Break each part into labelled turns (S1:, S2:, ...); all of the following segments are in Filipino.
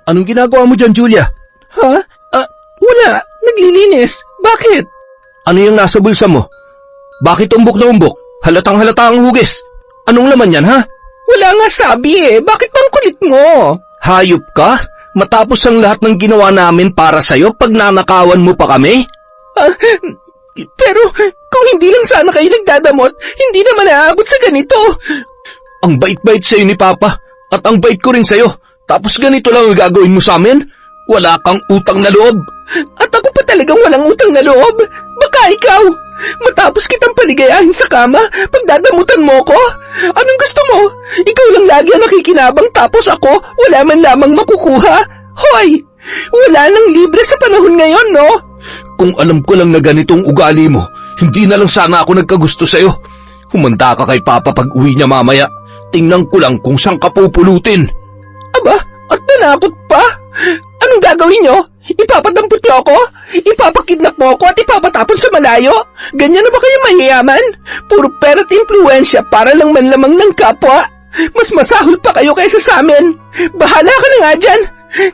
S1: Anong ginagawa mo dyan, Julia?
S2: Ha? Wala. Naglilinis. Bakit?
S1: Ano yung nasa bulsa mo? Bakit umbok na umbok? Halatang halata ang hugis. Anong laman yan, ha?
S2: Wala nga sabi eh. Bakit bang kulit mo?
S1: Hayop ka? Matapos ang lahat ng ginawa namin para sa'yo, pag nanakawan mo pa kami?
S2: Pero kung hindi lang sana kayo nagdadamot, hindi naman naaabot sa ganito.
S1: Ang bait-bait sa'yo ni Papa, at ang bait ko rin sa'yo. Tapos ganito lang ang gagawin mo sa amin? Wala kang utang na loob.
S2: At ako pa talagang walang utang na loob. Baka ikaw, matapos kitang paligayahin sa kama, pagdadamutan mo ko? Anong gusto mo? Ikaw lang lagi ang nakikinabang tapos ako, wala man lamang makukuha? Hoy! Wala nang libre sa panahon ngayon, no?
S1: Kung alam ko lang na ganitong ugali mo, hindi na lang sana ako nagkagusto sa'yo. Humanda ka kay Papa pag uwi niya mamaya. Tingnan ko lang kung saan ka pupulutin.
S2: Aba, at nanakot pa? Anong gagawin nyo? Ipapadampot nyo ako? Ipapakidnap mo ako at ipapatapon sa malayo? Ganyan na ba kayo mayayaman? Puro pera at impluensya para lang manlamang ng kapwa? Mas masahol pa kayo kaysa sa amin. Bahala ka na nga dyan.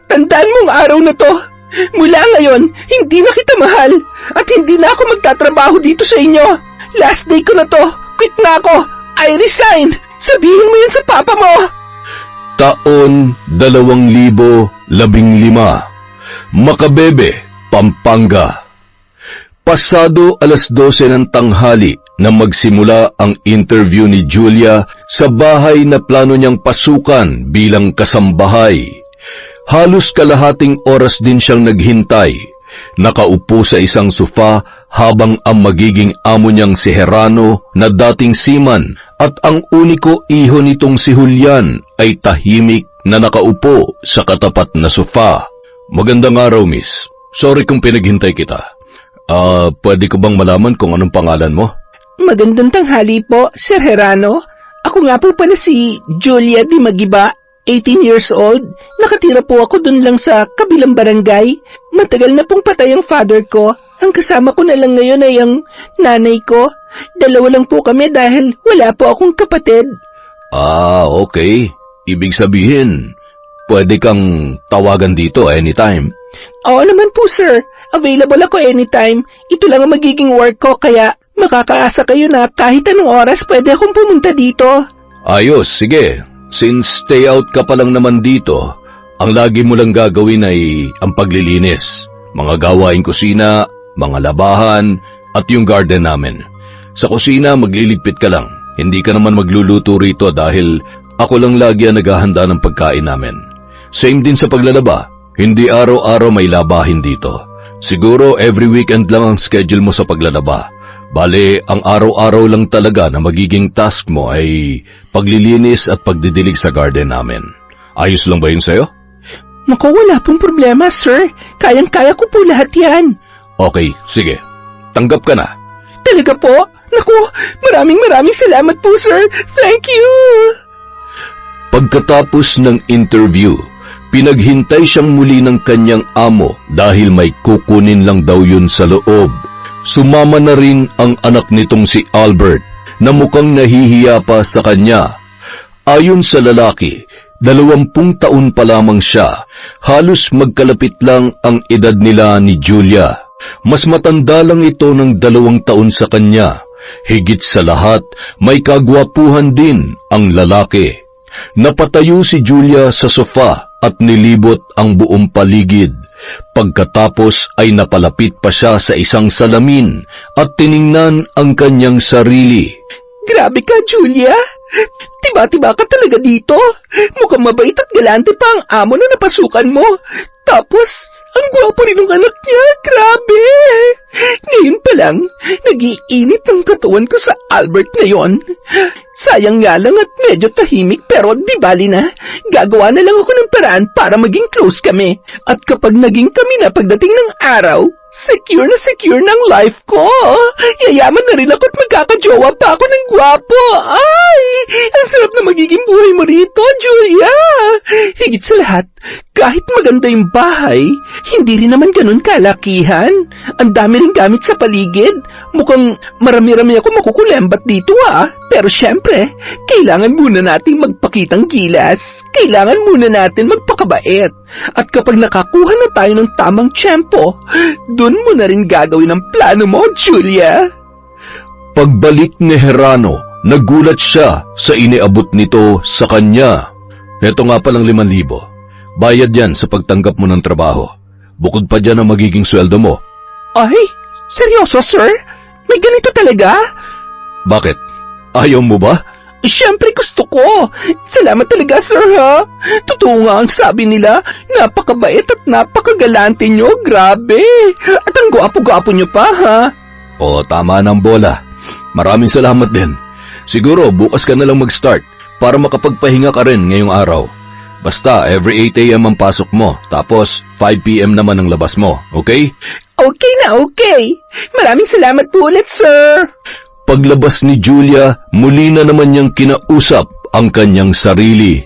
S2: Tandaan mong araw na to. Mula ngayon, hindi na kita mahal at hindi na ako magtatrabaho dito sa inyo. Last day ko na to. Quit na ako. I resign. Sabihin mo yan sa papa mo.
S3: Taon 2015, Makabebe, Pampanga. Pasado 12:00 ng tanghali na magsimula ang interview ni Julia sa bahay na plano niyang pasukan bilang kasambahay. Halos kalahating oras din siyang naghintay, nakaupo sa isang sofa habang ang magiging amo niyang si Herano na dating seaman at ang uniko iho nitong si Julian ay tahimik na nakaupo sa katapat na sofa. Magandang araw, miss. Sorry kung pinaghintay kita. Pwede ko bang malaman kung anong pangalan mo?
S2: Magandang tanghali po, Sir Herano. Ako nga po pala si Julia Di Magiba, 18 years old. Nakatira po ako dun lang sa kabilang barangay. Matagal na pong patay ang father ko. Ang kasama ko na lang ngayon ay ang nanay ko. Dalawa lang po kami dahil wala po akong kapatid.
S3: Okay. Ibig sabihin, pwede kang tawagan dito anytime.
S2: Oo naman po, sir. Available ako anytime. Ito lang ang magiging work ko, kaya makakaasa kayo na kahit anong oras pwede akong pumunta dito.
S3: Ayos, sige. Since stay out ka pa lang naman dito, ang lagi mo lang gagawin ay ang paglilinis, mga gawaing kusina, mga labahan, at yung garden namin. Sa kusina, magliligpit ka lang. Hindi ka naman magluluto rito dahil ako lang lagi ang naghahanda ng pagkain namin. Same din sa paglalaba. Hindi araw-araw may labahin dito. Siguro every weekend lang ang schedule mo sa paglalaba. Bale, ang araw-araw lang talaga na magiging task mo ay paglilinis at pagdidilig sa garden namin. Ayos lang ba yun sa'yo?
S2: Naku, wala pong problema, sir. Kayang-kaya ko po lahat yan.
S3: Okay, sige. Tanggap ka na.
S2: Talaga po? Naku, maraming salamat po, sir. Thank you.
S3: Pagkatapos ng interview, pinaghintay siyang muli ng kanyang amo dahil may kukunin lang daw yun sa loob. Sumama na rin ang anak nitong si Albert na mukhang nahihiya pa sa kanya. Ayon sa lalaki, 20 taon pa lamang siya. Halos magkalapit lang ang edad nila ni Julia. Mas matanda lang ito ng 2 taon sa kanya. Higit sa lahat, may kagwapuhan din ang lalaki. Napatayo si Julia sa sofa at nilibot ang buong paligid. Pagkatapos ay napalapit pa siya sa isang salamin at tiningnan ang kanyang sarili.
S2: Grabe ka, Julia. Tiba-tiba ka talaga dito. Mukhang mabait at galante pa ang amo na napasukan mo. Tapos, ang gwapo rin ng anak niya. Grabe. Ngayon pa lang, nag-iinit ang katawan ko sa Albert na yon. Sayang nga lang at medyo tahimik pero di bali na. Gagawa na lang ako ng paraan para maging close kami. At kapag naging kami na pagdating ng araw, secure ng life ko. Yayaman na rin ako at magkakajowa pa ako ng gwapo. Ay, ang sarap na magiging buhay mo rito, Julia. Higit sa lahat, kahit maganda yung bahay, hindi rin naman ganun kalakihan. Ang dami rin gamit sa paligid. Mukhang marami-rami ako makukulembat dito Pero syempre, kailangan muna nating magpakitang gilas. Kailangan muna natin magpakabait. At kapag nakakuha na tayo ng tamang tiyempo, dun mo na rin gagawin ang plano mo, Julia.
S3: Pagbalik ni Herano, nagulat siya sa iniabot nito sa kanya. Ito nga palang 5,000. Bayad yan sa pagtanggap mo ng trabaho. Bukod pa dyan ang magiging sweldo mo.
S2: Ay, seryoso, sir? May ganito talaga?
S3: Bakit? Ayaw mo ba?
S2: Siyempre gusto ko. Salamat talaga, sir, ha? Totoo nga ang sabi nila, napakabait at napakagalante nyo, grabe. At ang gwapo-gwapo nyo pa, ha?
S3: O, tama ng bola. Maraming salamat din. Siguro bukas ka na lang mag-start para makapagpahinga ka rin ngayong araw. Basta every 8 a.m. ang pasok mo, tapos 5 p.m. naman ang labas mo, okay?
S2: Okay na, okay. Maraming salamat po ulit, sir.
S3: Paglabas ni Julia, muli na naman niyang kinausap ang kanyang sarili.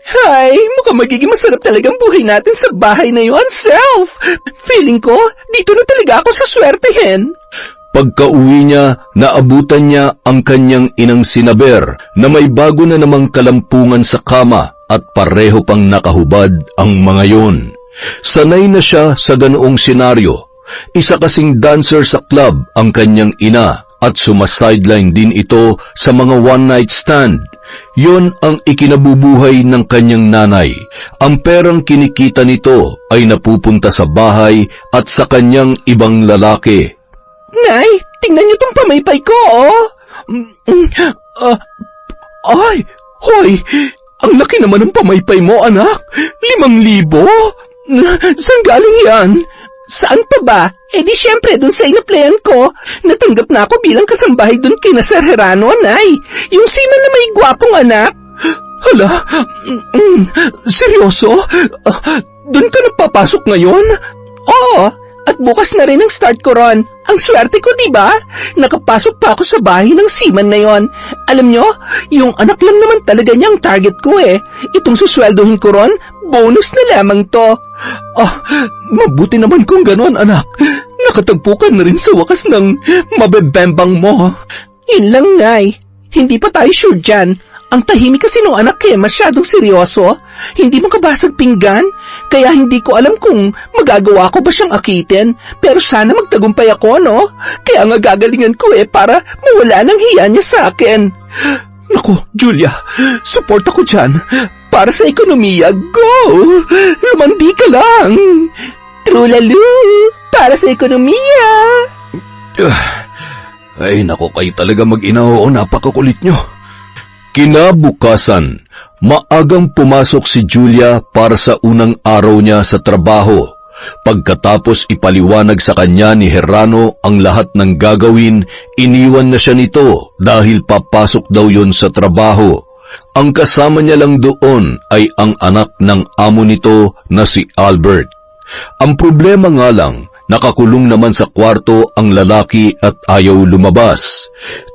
S2: Hay, mukhang magiging masarap talagang buhay natin sa bahay na yun, self. Feeling ko, dito na talaga ako saswertehin.
S3: Pagka-uwi niya, naabutan niya ang kanyang inang sinaber na may bago na namang kalampungan sa kama at pareho pang nakahubad ang mga yon. Sanay na siya sa ganoong senaryo. Isa kasing dancer sa club ang kanyang ina at sumasideline din ito sa mga one-night stand. Yon ang ikinabubuhay ng kanyang nanay. Ang perang kinikita nito ay napupunta sa bahay at sa kanyang ibang lalaki.
S2: Nay, tingnan niyo tong pamaypay ko, oh. Ay, hoy, ang laki naman ng pamaypay mo, anak. 5,000? Saan galing yan? Saan pa ba? Eh di syempre dun sa inaplayan ko, natanggap na ako bilang kasambahay dun kina Sir Herano, Nay. Yung seaman na may gwapong anak. Hala, seryoso? Dun ka nagpapasok ngayon? Oo, at bukas na rin ang start ko ron. Ang swerte ko, di ba? Nakapasok pa ako sa bahay ng seaman na yon. Alam nyo, yung anak lang naman talaga niya ang target ko eh. Itong susweldohin ko ron, bonus na lamang to. Mabuti naman kung gano'n, anak. Nakatagpo ka na rin sa wakas ng mabebembang mo. Yun lang, Nay. Hindi pa tayo sure dyan. Ang tahimik kasi nung anak eh, masyadong seryoso. Hindi makabasag pinggan. Kaya hindi ko alam kung magagawa ko ba siyang akitin. Pero sana magtagumpay ako, no? Kaya nga gagalingan ko eh, para mawala ng hiya niya sa akin. Naku, Julia, support ako dyan. Para sa ekonomiya, go! Lumandi ka lang! Trulalu! Para sa ekonomiya!
S3: Ay, naku, kayo talaga mag-ina, oo, napakakulit nyo. Kinabukasan, maagang pumasok si Julia para sa unang araw niya sa trabaho. Pagkatapos ipaliwanag sa kanya ni Herano ang lahat ng gagawin, iniwan na siya nito dahil papasok daw yon sa trabaho. Ang kasama niya lang doon ay ang anak ng amo nito na si Albert. Ang problema nga lang, nakakulong naman sa kwarto ang lalaki at ayaw lumabas.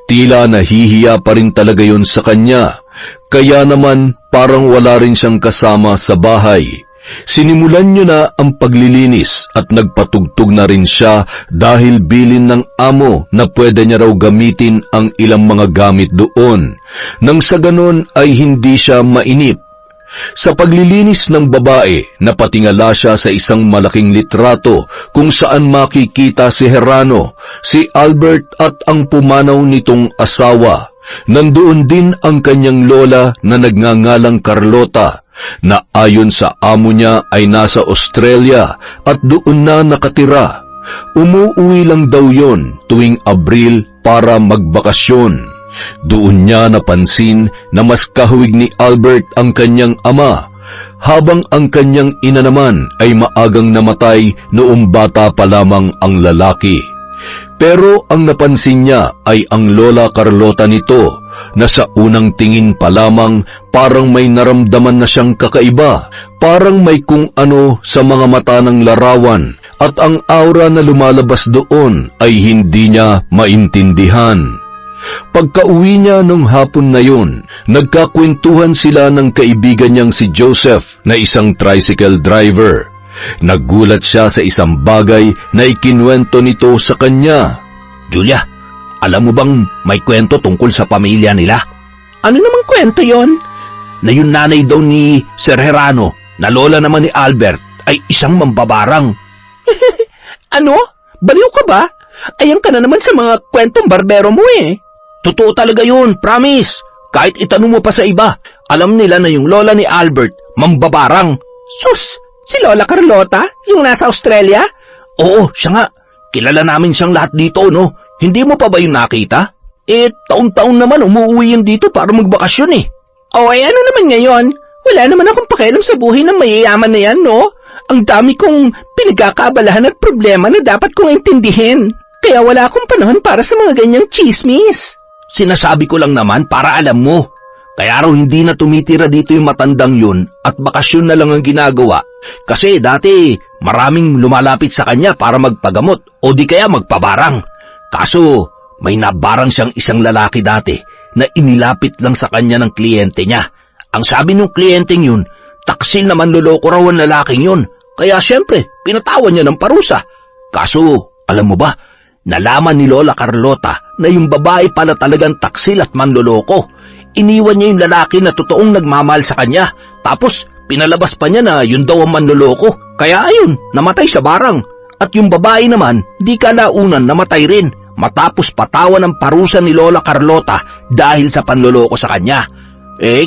S3: Tila nahihiya pa rin talaga yon sa kanya, kaya naman parang wala rin siyang kasama sa bahay. Sinimulan niyo na ang paglilinis at nagpatugtog na rin siya dahil bilin ng amo na pwede niya raw gamitin ang ilang mga gamit doon. Nang sa ganon ay hindi siya mainip. Sa paglilinis ng babae, napatingala siya sa isang malaking litrato kung saan makikita si Herano, si Albert at ang pumanaw nitong asawa. Nandoon din ang kanyang lola na nagngangalang Carlota, na ayon sa amo niya ay nasa Australia at doon na nakatira. Umuuwi lang daw yon tuwing Abril para magbakasyon. Doon niya napansin na mas kahawig ni Albert ang kanyang ama, habang ang kanyang ina naman ay maagang namatay noong bata pa lamang ang lalaki. Pero ang napansin niya ay ang Lola Carlota nito, na sa unang tingin pa lamang parang may naramdaman na siyang kakaiba, parang may kung ano sa mga mata ng larawan, at ang aura na lumalabas doon ay hindi niya maintindihan. Pagka-uwi niya nung hapon na yun, nagkakwentuhan sila ng kaibigan niyang si Joseph na isang tricycle driver. Nagulat siya sa isang bagay na ikinwento nito sa kanya.
S1: Julia, alam mo bang may kwento tungkol sa pamilya nila?
S2: Ano namang kwento yon?
S1: Na yung nanay daw ni Sir Herano, na lola naman ni Albert ay isang mambabarang.
S2: Ano? Baliw ka ba? Ayan ka na naman sa mga kwentong barbero mo eh.
S1: Totoo talaga yun, promise. Kahit itanong mo pa sa iba, alam nila na yung lola ni Albert, mambabarang.
S2: Sus, si Lola Carlota, yung nasa Australia?
S1: Oo, siya nga. Kilala namin siyang lahat dito, no? Hindi mo pa ba yung nakita? Taon-taon naman umuwi yan dito para magbakasyon eh.
S2: O ano naman ngayon? Wala naman akong pakialam sa buhay ng mayayaman na yan, no? Ang dami kong pinagkakaabalahan at problema na dapat kong intindihin. Kaya wala akong panahon para sa mga ganyang chismis.
S1: Sinasabi ko lang naman para alam mo. Kaya raw hindi na tumitira dito yung matandang yun at bakasyon na lang ang ginagawa. Kasi dati maraming lumalapit sa kanya para magpagamot o di kaya magpabarang. Kaso may nabarang siyang isang lalaki dati na inilapit lang sa kanya ng kliyente niya. Ang sabi ng kliyenteng yun, taksil na manloloko raw ang lalaking yun. Kaya syempre, pinatawan niya ng parusa. Kaso, alam mo ba, nalaman ni Lola Carlota na yung babae pala talagang taksil at manloloko. Iniwan niya yung lalaki na totoong nagmamahal sa kanya. Tapos, pinalabas pa niya na yun daw ang manloloko. Kaya ayun, namatay sa barang. At yung babae naman, di kalaunan namatay rin. Matapos patawan ng parusa ni Lola Carlota dahil sa panloloko sa kanya.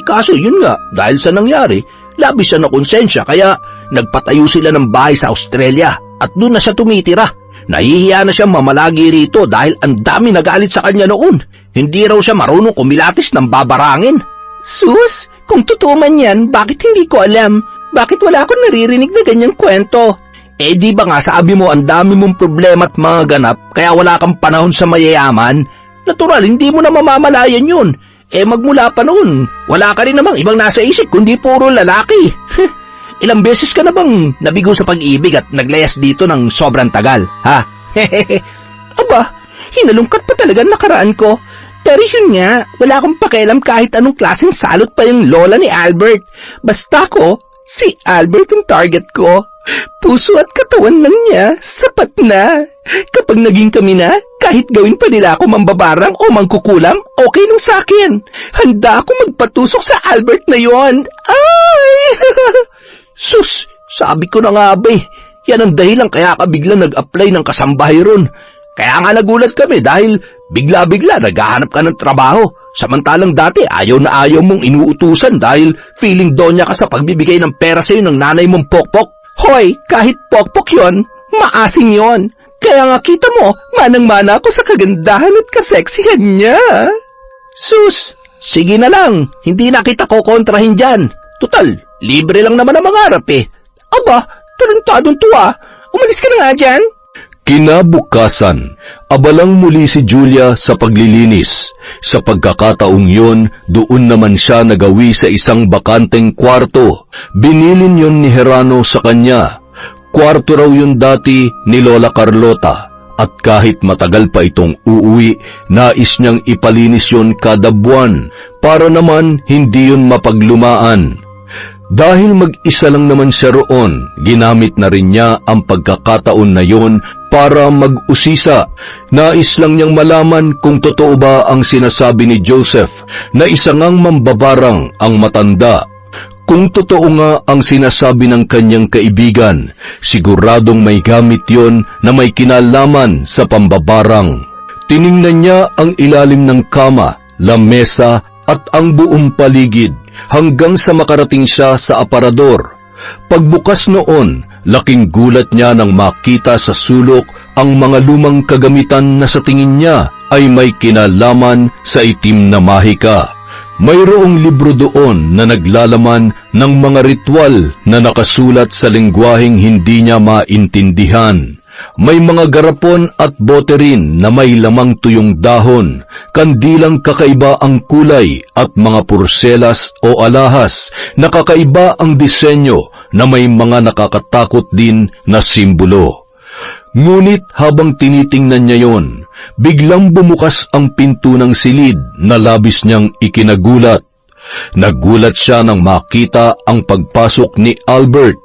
S1: Kaso yun nga, dahil sa nangyari, labis siya na konsensya kaya nagpatayo sila ng bahay sa Australia at doon na siya tumitira. Nahihiya na siyang mamalagi rito dahil ang dami nagalit sa kanya noon. Hindi raw siya marunong kumilatis ng babarangin.
S2: Sus, kung totoo man yan, bakit hindi ko alam? Bakit wala akong naririnig na ganyang kwento?
S1: Di ba nga sabi mo ang dami mong problema at mga ganap kaya wala kang panahon sa mayayaman? Natural, hindi mo na mamamalayan yun. Magmula pa noon, wala ka rin namang ibang nasa isip kundi puro lalaki. Ilang beses ka na bang nabigo sa pag-ibig at naglayas dito ng sobrang tagal, ha?
S2: Aba, hinalungkat pa talaga nakaraan ko. Pero yun nga, wala akong pakialam kahit anong klaseng salot pa yung lola ni Albert. Basta ko, si Albert ang target ko. Puso at katawan lang niya, sapat na. Kapag naging kami na, kahit gawin pa nila ako mambabarang o mangkukulam, okay lang sa akin. Handa ako magpatusok sa Albert na yon. Ay!
S1: Sus, sabi ko na nga ba yan ang dahilan kaya ka biglang nag-apply ng kasambahay ron. Kaya nga nagulat kami dahil bigla-bigla naghahanap ka ng trabaho. Samantalang dati ayaw na ayaw mong inuutusan dahil feeling donya ka sa pagbibigay ng pera sa'yo ng nanay mong pokpok.
S2: Hoy, kahit pokpok yon, maasim yon. Kaya nga kita mo, manang-mana ako sa kagandahan at kaseksihan niya.
S1: Sus, sige na lang, hindi na kita kokontrahin dyan. Tutal, libre lang naman ang mangarap eh.
S2: Aba, talentadong tuwa. Umalis ka na nga dyan.
S3: Kinabukasan, abalang muli si Julia sa paglilinis. Sa pagkakataong yun, doon naman siya nagawi sa isang bakanteng kwarto. Binilin yun ni Gerano sa kanya. Kwarto raw yun dati ni Lola Carlota. At kahit matagal pa itong uuwi, nais niyang ipalinis yun kada buwan para naman hindi yun mapaglumaan. Dahil mag-isa lang naman siya roon, ginamit na rin niya ang pagkakataon na yon para mag-usisa. Nais lang niyang malaman kung totoo ba ang sinasabi ni Joseph na isa ngang mambabarang ang matanda. Kung totoo nga ang sinasabi ng kanyang kaibigan, siguradong may gamit yon na may kinalaman sa pambabarang. Tiningnan niya ang ilalim ng kama, lamesa at ang buong paligid hanggang sa makarating siya sa aparador. Pagbukas noon, laking gulat niya nang makita sa sulok ang mga lumang kagamitan na sa tingin niya ay may kinalaman sa itim na mahika. Mayroong libro doon na naglalaman ng mga ritual na nakasulat sa lengguwaheng hindi niya maintindihan. May mga garapon at bote rin na may lamang tuyong dahon, kandilang kakaiba ang kulay at mga purselas o alahas na kakaiba ang disenyo na may mga nakakatakot din na simbolo. Ngunit habang tinitingnan niya yon, biglang bumukas ang pinto ng silid na labis niyang ikinagulat. Nagulat siya nang makita ang pagpasok ni Albert.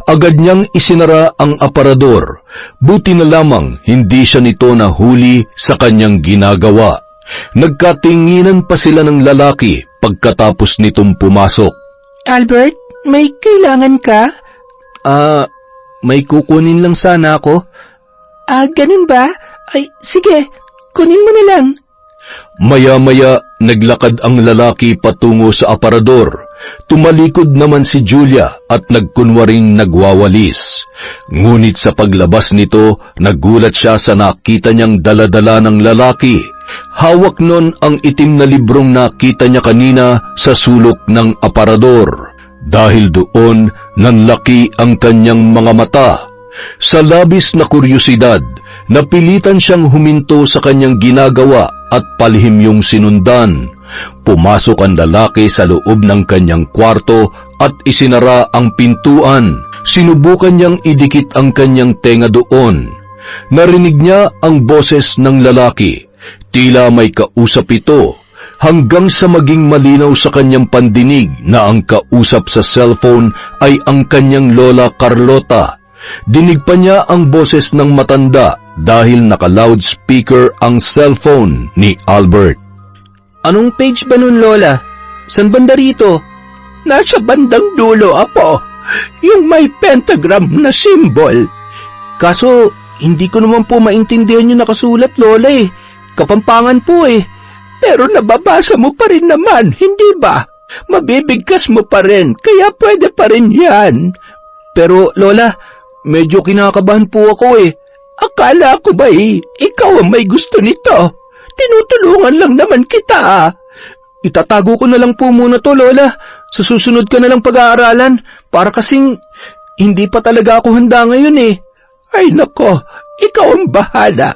S3: Agad niyang isinara ang aparador. Buti na lamang hindi siya nito nahuli sa kanyang ginagawa. Nagkatinginan pa sila ng lalaki pagkatapos nitong pumasok.
S2: Albert, May kailangan ka?
S1: May kukunin lang sana ako.
S2: Ganun ba? Ay, sige, kunin mo na lang.
S3: Maya-maya, naglakad ang lalaki patungo sa aparador. Tumalikod naman si Julia at nagkunwaring nagwawalis. Ngunit sa paglabas nito, nagulat siya sa nakita niyang daladala ng lalaki. Hawak nun ang itim na librong nakita niya kanina sa sulok ng aparador. Dahil doon, nanlaki ang kanyang mga mata. Sa labis na kuryosidad, napilitan siyang huminto sa kanyang ginagawa at palihim yung sinundan. Pumasok ang lalaki sa loob ng kanyang kwarto at isinara ang pintuan. Sinubukan niyang idikit ang kanyang tenga doon. Narinig niya ang boses ng lalaki. Tila may kausap ito, hanggang sa maging malinaw sa kanyang pandinig na ang kausap sa cellphone ay ang kanyang lola Carlota. Dinig pa niya ang boses ng matanda dahil naka-loudspeaker ang cellphone ni Albert.
S2: Anong page ba nun, Lola? San banda rito? Nasa bandang dulo, Apo. Yung may pentagram na symbol.
S1: Kaso, hindi ko naman po maintindihan yung nakasulat, Lola eh. Kapampangan po eh.
S2: Pero nababasa mo pa rin naman, hindi ba? Mabibigkas mo pa rin, kaya pwede pa rin yan.
S1: Pero, Lola, medyo kinakabahan po ako eh.
S2: Akala ko ba ikaw ang may gusto nito? Tinutulungan lang naman kita.
S1: Itatago ko na lang po muna to, Lola. Sa susunod ka na lang pag-aaralan. Para kasing hindi pa talaga ako handa ngayon eh.
S2: Ay nako, ikaw ang bahala.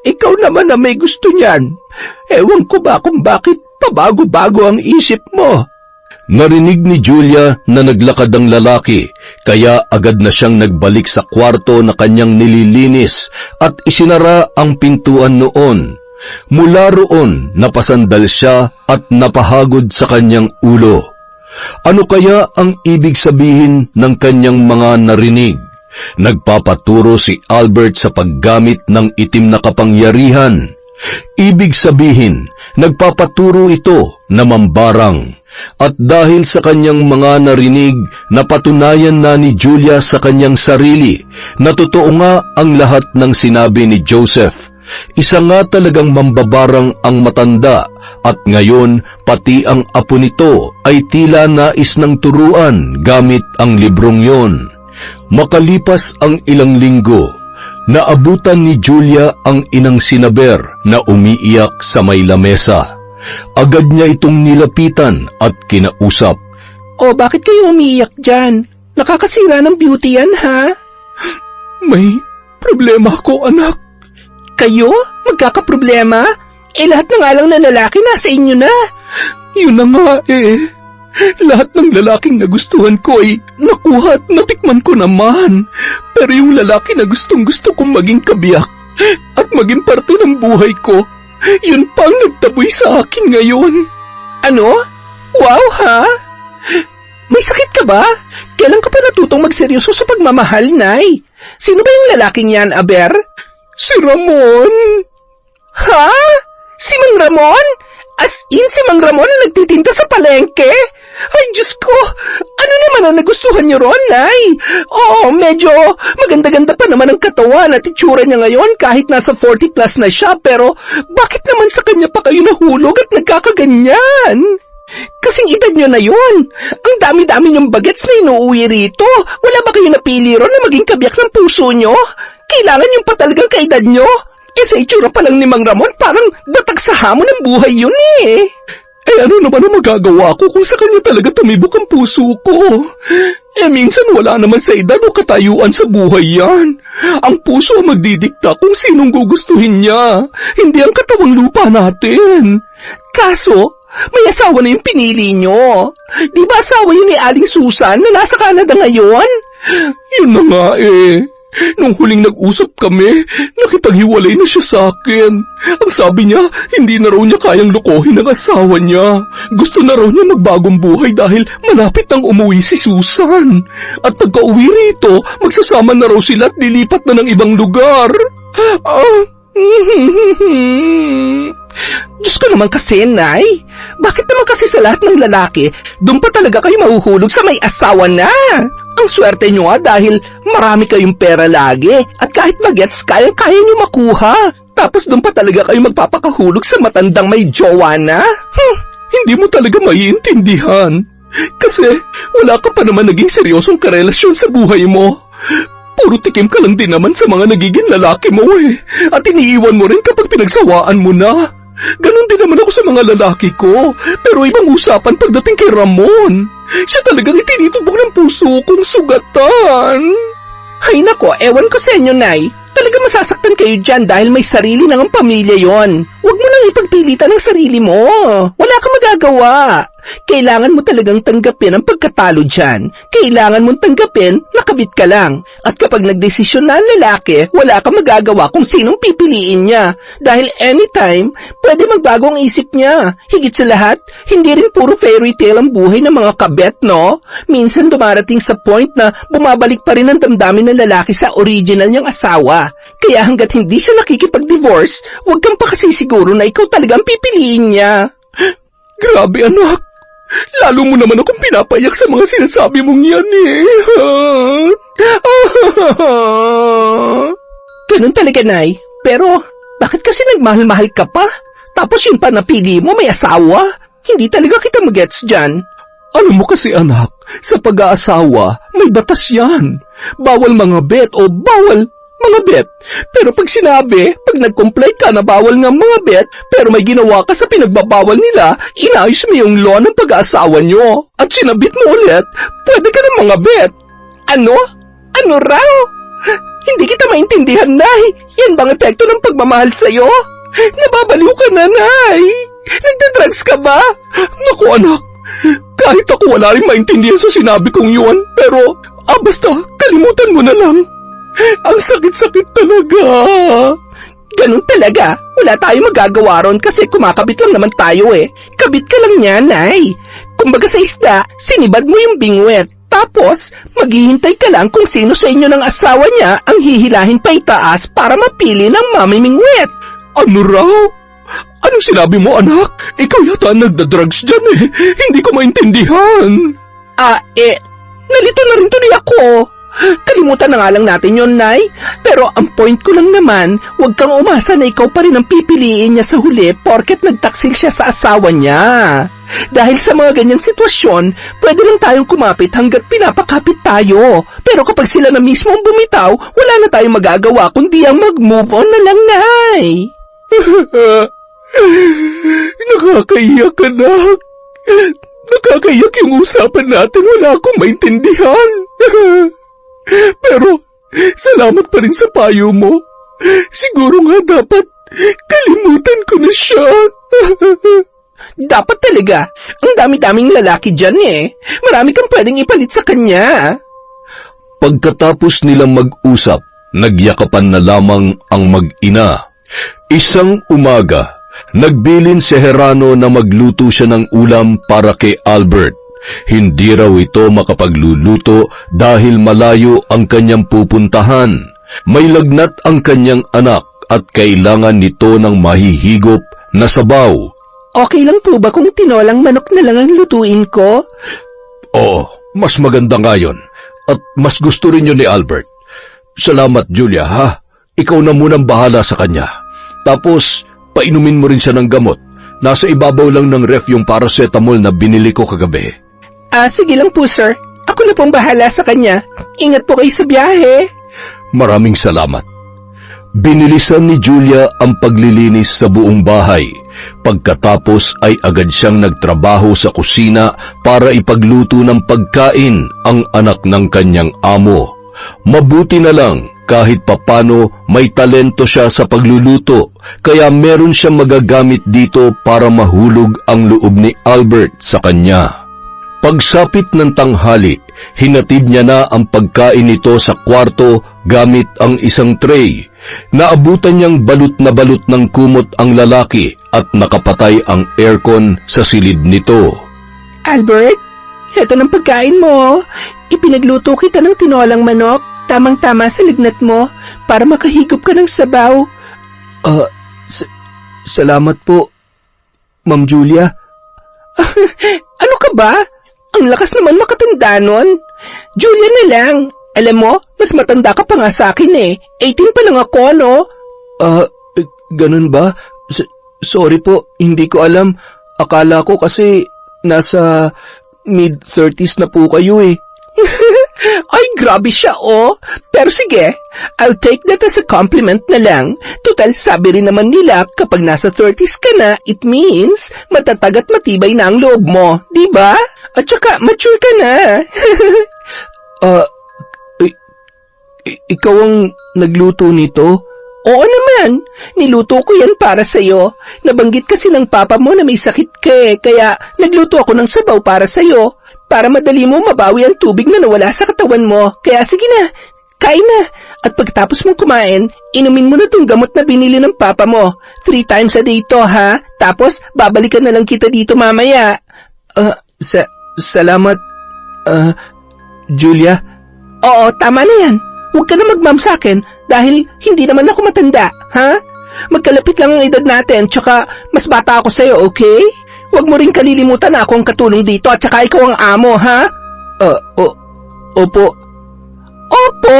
S2: Ikaw naman na may gusto niyan. Ewan ko ba kung bakit pabago-bago ang isip mo.
S3: Narinig ni Julia na naglakad ang lalaki, kaya agad na siyang nagbalik sa kwarto na kanyang nililinis at isinara ang pintuan noon. Mula roon, napasandal siya at napahagod sa kanyang ulo. Ano kaya ang ibig sabihin ng kanyang mga narinig? Nagpapaturo si Albert sa paggamit ng itim na kapangyarihan. Ibig sabihin, nagpapaturo ito na mambarang. At dahil sa kanyang mga narinig, napatunayan na ni Julia sa kanyang sarili na totoo nga ang lahat ng sinabi ni Joseph. Isa nga talagang mambabarang ang matanda at ngayon pati ang apo nito ay tila nais ng turuan gamit ang librong yon. Makalipas ang ilang linggo, naabutan ni Julia ang inang sinaber na umiiyak sa may lamesa. Agad niya itong nilapitan at kinausap.
S2: O bakit kayo umiiyak dyan? Nakakasira ng beauty yan, ha?
S1: May problema ako, anak.
S2: Kayo? Magkakaproblema? Lahat na nga lang na lalaki nasa inyo na.
S1: Yun na nga eh. Lahat ng lalaking nagustuhan ko ay nakuha at natikman ko naman. Pero yung lalaki na gustong-gusto kong maging kabiyak at maging parte ng buhay ko, yun pang nagtaboy sa akin ngayon.
S2: Ano? Wow, ha? May sakit ka ba? Kailan ka pa natutong magseryoso sa pagmamahal, Nay? Sino ba yung lalaking yan, Aber?
S1: Si Ramon.
S2: Ha? Si Mang Ramon? As in si Mang Ramon na nagtitinda sa palengke? Ay, Diyos ko! Ano naman ang nagustuhan niyo ron, Nay? Oo, medyo maganda-ganda pa naman ang katawan at itsura niya ngayon kahit nasa 40 plus na siya, pero bakit naman sa kanya pa kayo nahulog at nagkakaganyan? Kasing edad niyo na yun. Ang dami-dami niyong bagets na inuuwi rito. Wala ba kayo napili ron na maging kabiyak ng puso niyo? Kailangan yung pa talagang kaedad nyo? Sa itsura pa lang ni Mang Ramon, parang batag sa hamon ng buhay yun eh.
S1: Ano naman ang magagawa ko kung sa kanya talaga tumibok ang puso ko? Minsan wala naman sa edad o katayuan sa buhay yan. Ang puso ang magdidikta kung sinong gugustuhin niya, hindi ang katawang lupa natin.
S2: Kaso, may asawa na yung pinili nyo. Di ba asawa yun ni Aling Susan na nasa Canada ngayon?
S1: Yun na nga eh. Nung huling nag-usap kami, nakipaghiwalay na siya sa akin. Ang sabi niya, hindi na raw niya kayang lukohin ang asawa niya. Gusto na raw niya magbagong buhay dahil malapit nang umuwi si Susan. At pagka-uwi rito, magsasama na raw sila at lilipat na ng ibang lugar.
S2: Diyos ko naman kasi, Nay. Bakit naman kasi sa lahat ng lalaki, doon pa talaga kayo mahuhulog sa may asawa na? Ang swerte nyo nga dahil marami kayong pera lagi at kahit bagets, kayang-kaya nyo makuha. Tapos doon pa talaga kayo magpapakahulog sa matandang may jowa na?
S3: Hindi mo talaga maiintindihan. Kasi wala ka pa naman naging seryosong karelasyon sa buhay mo. Puro tikim ka lang din naman sa mga nagiging lalaki mo eh. At iniiwan mo rin kapag pinagsawaan mo na. Ganon din naman ako sa mga lalaki ko. Pero ibang usapan pagdating kay Ramon. Siya talagang itinitubok ng puso kong sugatan.
S2: Ay nako, ewan ko sa inyo, Nay. Talaga masasaktan kayo dyan dahil may sarili ng ang pamilya yon. Huwag mo nang ipagpilitan ang sarili mo. Wala kang magagawa. Kailangan mo talagang tanggapin ang pagkatalo dyan. Kailangan mong tanggapin na kabit ka lang. At kapag nagdesisyon na ang lalaki, wala kang magagawa kung sinong pipiliin niya. Dahil anytime, pwede magbago ang isip niya. Higit sa lahat, hindi rin puro fairy tale ang buhay ng mga kabet, no? Minsan dumarating sa point na bumabalik pa rin ang damdamin ng lalaki sa original niyang asawa. Kaya hanggat hindi siya nakikipag-divorce, huwag kang pakasisiguro na ikaw talaga ang pipiliin niya.
S3: Grabe anak. Lalo mo naman akong pinapayak sa mga sinasabi mong yan eh.
S2: Ganun talaga, Nay. Pero, bakit kasi nagmahal-mahal ka pa? Tapos yun pa napili mo, may asawa? Hindi talaga kita magets dyan.
S3: Alam mo kasi anak, sa pag-aasawa, may batas yan. Bawal mga bet o bawal mga bet. Pero pag sinabi, pag nag-comply ka na bawal nga mga bet, pero may ginawa ka sa pinagbabawal nila, inayos mo yung law ng pag-aasawa nyo. At sinabit mo ulit, pwede ka ng mga bet.
S2: Ano? Ano raw? Hindi kita maintindihan, Nay. Yan bang epekto ng pagmamahal sa'yo? Nababaliw ka na, Nay. Nagdadrugs ka ba?
S3: Naku anak, kahit ako wala rin maintindihan sa sinabi kong yun, pero basta kalimutan mo na lang. Ang sakit-sakit talaga.
S2: Ganun talaga. Wala tayong magagawa ron kasi kumakabit lang naman tayo eh. Kabit ka lang niya, Nay. Kumbaga sa isda, sinibad mo yung bingwet. Tapos, maghihintay ka lang kung sino sa inyo ng asawa niya ang hihilahin pa itaas para mapili ng mamimingwet.
S3: Ano raw? Anong sinabi mo, anak? Ikaw yata nagda-drugs dyan eh. Hindi ko maintindihan.
S2: Nalito na rin tuloy ako. Kalimutan na nga lang natin yon, Nay. Pero ang point ko lang naman, huwag kang umasa na ikaw pa rin ang pipiliin niya sa huli porket nagtaksil siya sa asawa niya. Dahil sa mga ganyang sitwasyon, pwede lang tayong kumapit hanggat pinapakapit tayo. Pero kapag sila na mismo ang bumitaw, wala na tayong magagawa kundi ang mag-move on na lang, Nay.
S3: Nakakaiyak, anak. Nakakaiyak yung usapan natin. Wala akong maintindihan. Pero, salamat pa rin sa payo mo. Siguro nga dapat kalimutan ko na siya.
S2: Dapat talaga. Ang dami-daming lalaki dyan eh. Marami kang pwedeng ipalit sa kanya.
S3: Pagkatapos nilang mag-usap, nagyakapan na lamang ang mag-ina. Isang umaga, nagbilin si Herano na magluto siya ng ulam para kay Albert. Hindi raw ito makapagluluto dahil malayo ang kanyang pupuntahan. May lagnat ang kanyang anak at kailangan nito ng mahihigop na sabaw.
S2: Okay lang po ba kung tinolang manok na lang ang lutuin ko?
S3: Oo, mas maganda nga yun. At mas gusto rin yun ni Albert. Salamat, Julia, ha? Ikaw na munang bahala sa kanya. Tapos, painumin mo rin siya ng gamot. Nasa ibabaw lang ng ref yung paracetamol na binili ko kagabi.
S2: Sige lang po, sir. Ako na pong bahala sa kanya. Ingat po kayo sa biyahe.
S3: Maraming salamat. Binilisan ni Julia ang paglilinis sa buong bahay. Pagkatapos ay agad siyang nagtrabaho sa kusina para ipagluto ng pagkain ang anak ng kanyang amo. Mabuti na lang kahit papano may talento siya sa pagluluto, kaya meron siyang magagamit dito para mahulog ang loob ni Albert sa kanya. Pagsapit ng tanghali, hinatid niya na ang pagkain nito sa kwarto gamit ang isang tray. Naabutan niyang balot na balot ng kumot ang lalaki at nakapatay ang aircon sa silid nito.
S2: Albert, heto ng pagkain mo. Ipinagluto kita ng tinolang manok. Tamang-tama sa lignat mo para makahigop ka ng sabaw.
S1: Salamat po, Ma'am Julia.
S2: Ano ka ba? Ang lakas naman makatanda nun. Julia na lang. Alam mo, mas matanda ka pa nga sa akin eh. 18 pa lang ako, no?
S1: Ganun ba? Sorry po, hindi ko alam. Akala ko kasi nasa mid-30s na po kayo eh.
S2: Ay, grabe siya, oh. Pero sige, I'll take that as a compliment na lang. Total, sabi rin naman nila, kapag nasa 30s ka na, it means matatag at matibay na ang loob mo, di ba? At saka, mature ka na.
S1: Ikaw ang nagluto nito?
S2: Oo naman, niluto ko yan para sa'yo. Nabanggit kasi ng papa mo na may sakit ka eh, kaya nagluto ako ng sabaw para sa'yo. Para madali mo mabawi ang tubig na nawala sa katawan mo. Kaya sige na, kain na. At pagkatapos mong kumain, inumin mo na tong gamot na binili ng papa mo. 3 times a day to, ha? Tapos, babalikan na lang kita dito mamaya.
S1: Salamat, Julia.
S2: Oo, tama na yan. Huwag ka na mag-ma'am sa akin dahil hindi naman ako matanda, ha? Magkalapit lang ang edad natin, tsaka mas bata ako sa'yo, okay? Huwag mo rin kalilimutan na ako ang katulong dito at saka ikaw ang amo, ha?
S1: Opo.
S2: Opo!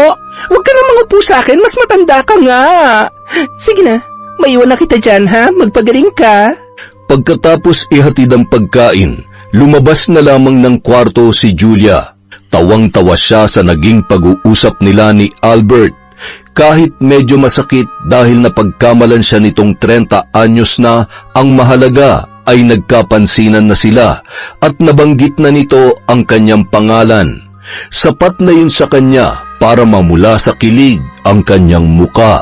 S2: Huwag ka na mangupo sa akin, mas matanda ka nga. Sige na, maiwan na kita dyan, ha? Magpagaling ka.
S3: Pagkatapos ihatid ang pagkain, lumabas na lamang ng kwarto si Julia. Tawang-tawa siya sa naging pag-uusap nila ni Albert. Kahit medyo masakit dahil napagkamalan siya nitong 30 anyos na, ang mahalaga ay nagkapansinan na sila at nabanggit na nito ang kanyang pangalan. Sapat na yun sa kanya para mamula sa kilig ang kanyang muka.